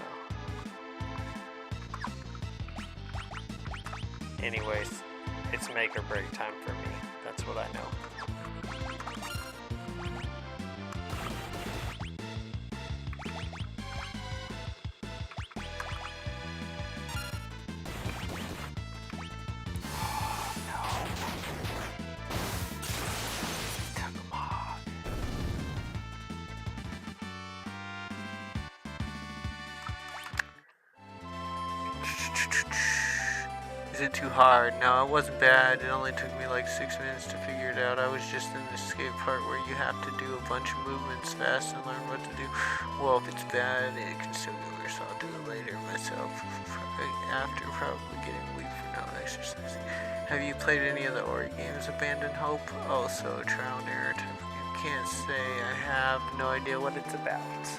know. Anyways, it's make or break time for me. That's what I know. Is it too hard? No, it wasn't bad. It only took me like 6 minutes to figure it out. I was just in the escape part where you have to do a bunch of movements fast and learn what to do. Well, if it's bad, it can still get worse. I'll do it later myself. After probably getting weak for no exercise. Have you played any of the Ori games? Abandoned Hope? Also, trial and error type of game. Can't say I have. No idea what it's about.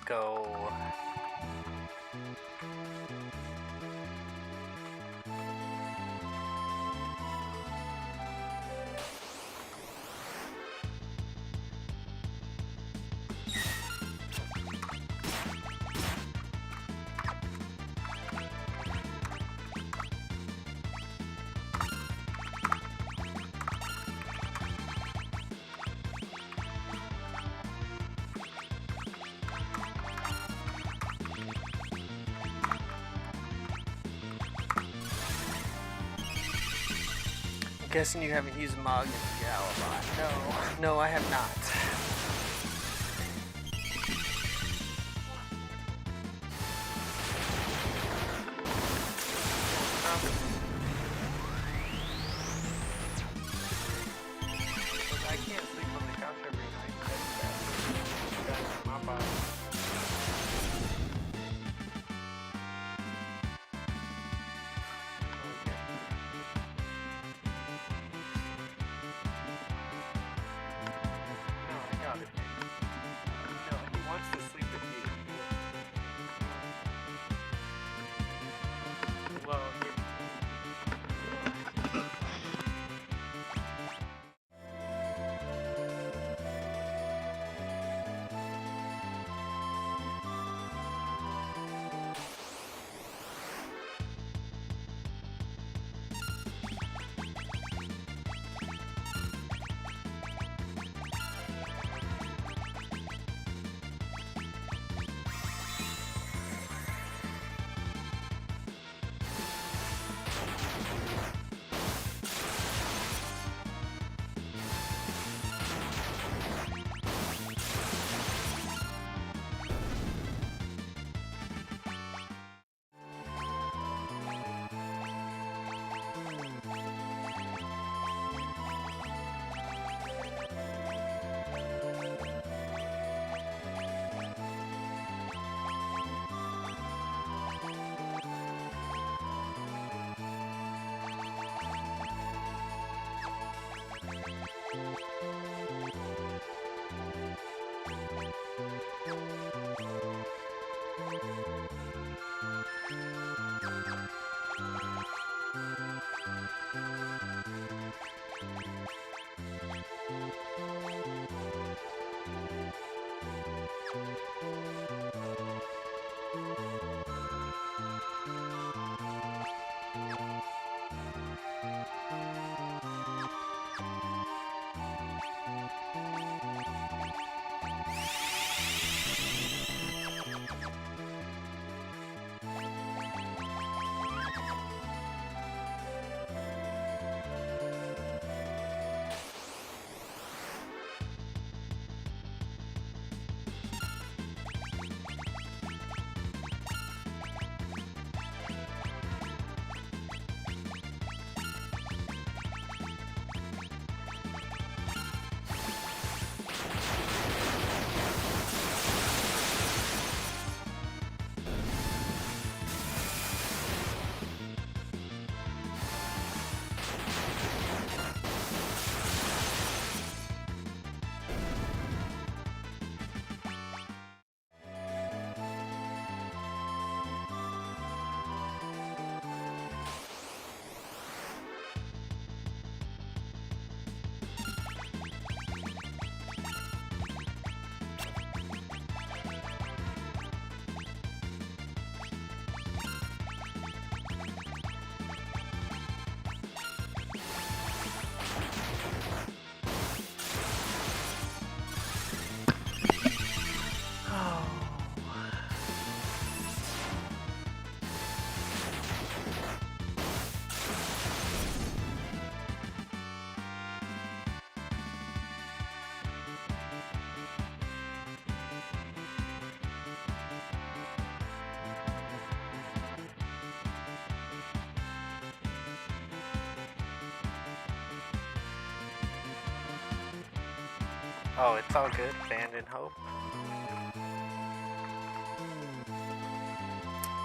Go. Guessing you haven't used Mog in Gal a lot. No, I have not. I can't sleep on the couch every night. That's my body. Oh, it's all good. Abandon hope.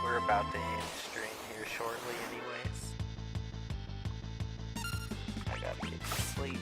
We're about to end stream here shortly anyways. I gotta get to sleep.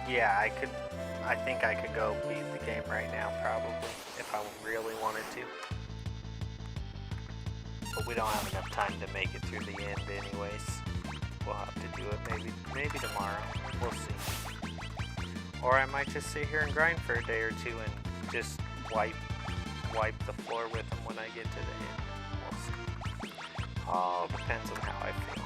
Yeah, I think I could go beat the game right now, probably, if I really wanted to. But we don't have enough time to make it through the end anyways. We'll have to do it maybe tomorrow. We'll see. Or I might just sit here and grind for a day or two and just wipe the floor with them when I get to the end. We'll see. All depends on how I feel.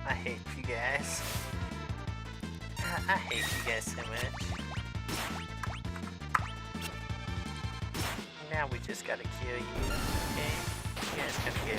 I hate you guys. I hate you guys so much. Now we just gotta kill you, okay? You guys gotta go.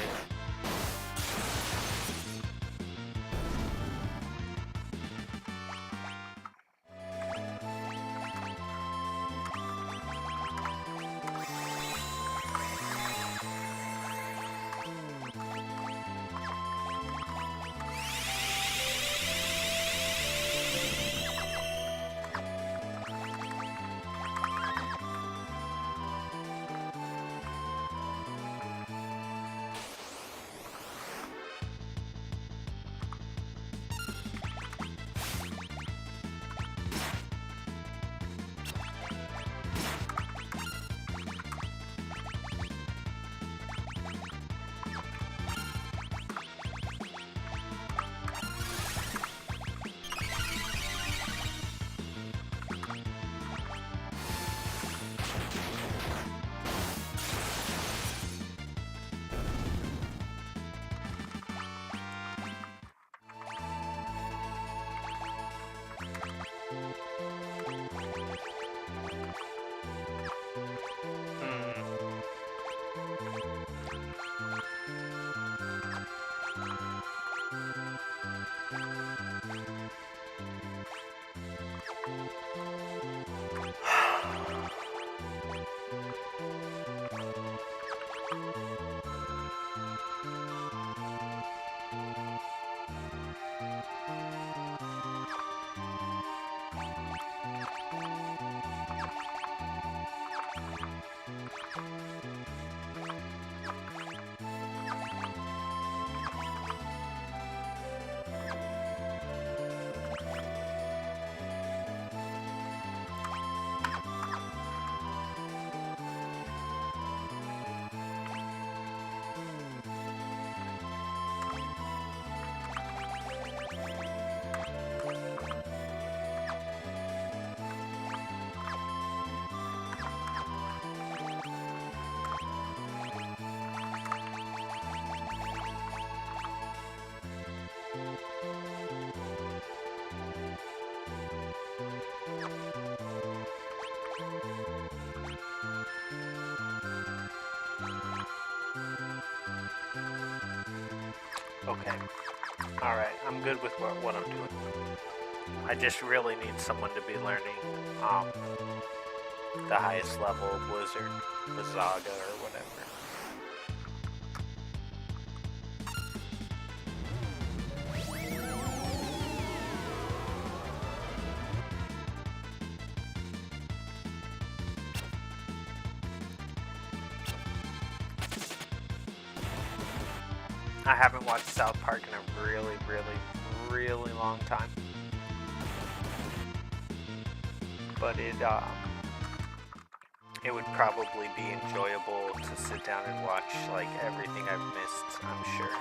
Okay. Alright, I'm good with what I'm doing. I just really need someone to be learning the highest level of Blizzard, Blizzaga or whatever. I haven't watched South Park in a really, really, really long time. But it would probably be enjoyable to sit down and watch like everything I've missed, I'm sure.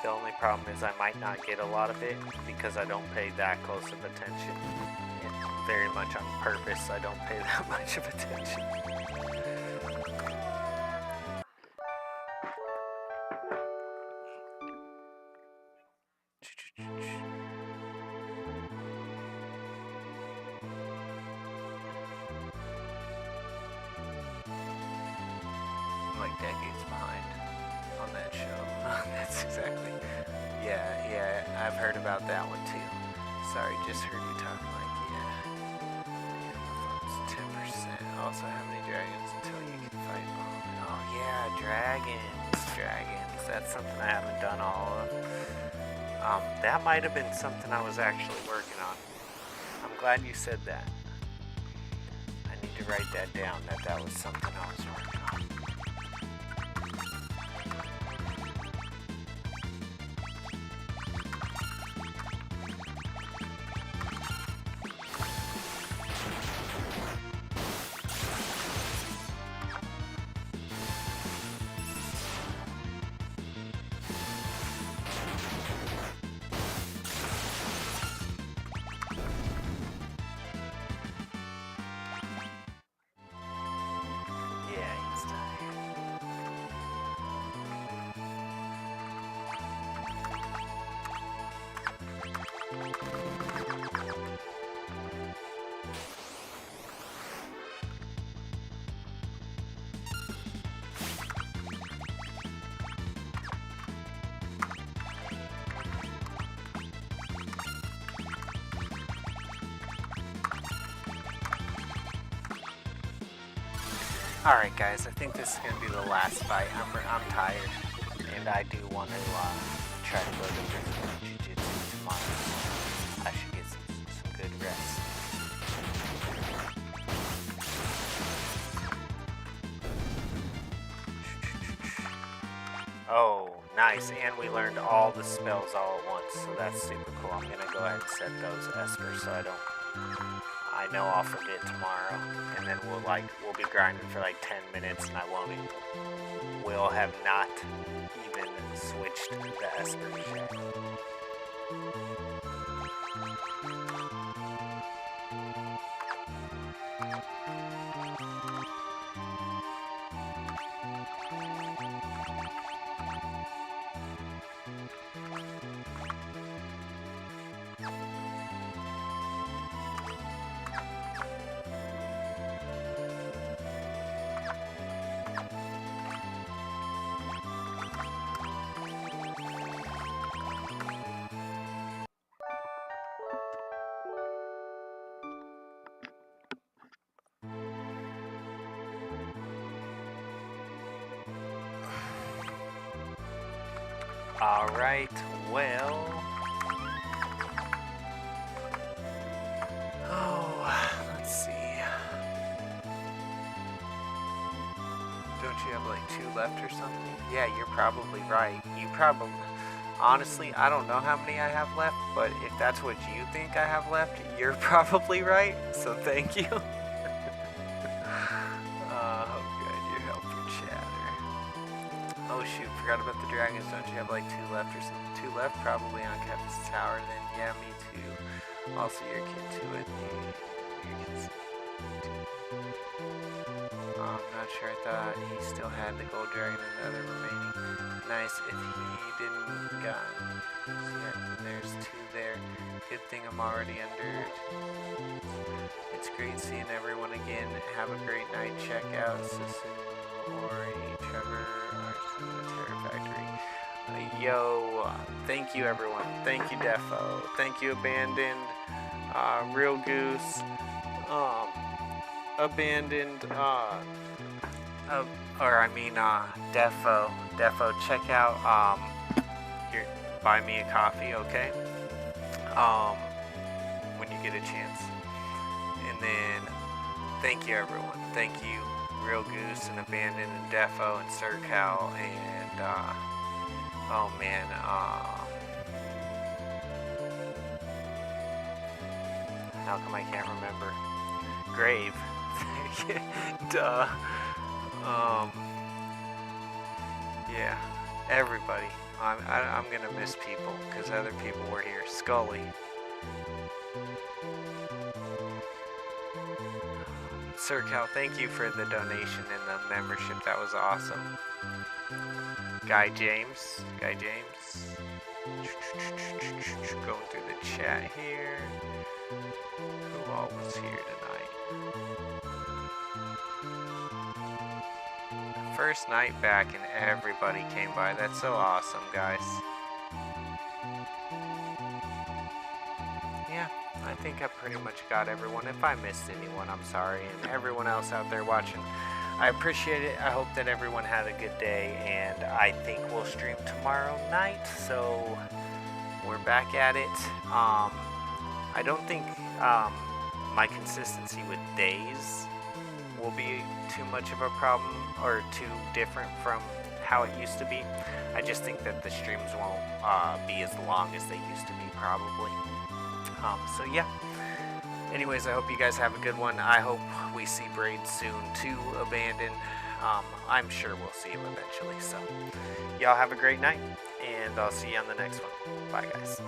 The only problem is I might not get a lot of it because I don't pay that close of attention. And very much on purpose, I don't pay that much of attention. Like decades behind on that show. That's exactly. Yeah, I've heard about that one too. Sorry, just heard you talking like, yeah. Damn, my phone's 10%. Also, how many dragons until you can fight them? Oh yeah, dragons. That's something I haven't done all of. That might have been something I was actually working on. I'm glad you said that. I need to write that down, that was something I was working on. Alright guys, I think this is going to be the last fight. I'm tired, and I do want to try to go to Brazilian Jiu-Jitsu tomorrow. I should get some good rest. Oh, nice, and we learned all the spells all at once, so that's super cool. I'm going to go ahead and set those Esper so I know I'll forget tomorrow, and then we'll be grinding for like 10 minutes, and we'll have not even switched the Espers yet. Alright, well, like 2 left or something. Yeah, you're probably right. You probably, honestly, I don't know how many I have left, but if that's what you think I have left, you're probably right. So thank you. Oh, good, your help for chatter. Oh shoot, forgot about the dragons. Don't you have like 2 left or something? 2 left, probably on Captain's Tower. Then yeah, me too. Also, your kid to it. Your kid's I'm not sure. I thought he still had the gold dragon and the other remaining. Nice. If he didn't got yet, there's 2 there. Good thing I'm already under. It's great seeing everyone again. Have a great night. Check out Susu, Ori, Trevor, Arson, the Terror Factory. Yo, thank you everyone. Thank you Defo. Thank you Abandoned. Real Goose. Abandoned. Defo. Defo, check out your buy me a coffee, okay? When you get a chance. And then thank you everyone. Thank you Real Goose and Abandoned and Defo and Sircow and oh man, how come I can't remember? Grave. Duh. Yeah, everybody. I'm gonna miss people because other people were here. Scully. Sir Cal, thank you for the donation and the membership. That was awesome. Guy James. Guy James. Going through the chat here. Who all was here tonight? First night back and everybody came by. That's so awesome, guys. Yeah, I think I pretty much got everyone. If I missed anyone, I'm sorry. And everyone else out there watching, I appreciate it. I hope that everyone had a good day, and I think we'll stream tomorrow night. So we're back at it. I don't think my consistency with days will be too much of a problem or too different from how it used to be. I just think that the streams won't be as long as they used to be, probably. So yeah. Anyways, I hope you guys have a good one. I hope we see Braid soon too, Abandoned. I'm sure we'll see him eventually. So y'all have a great night, and I'll see you on the next one. Bye, guys.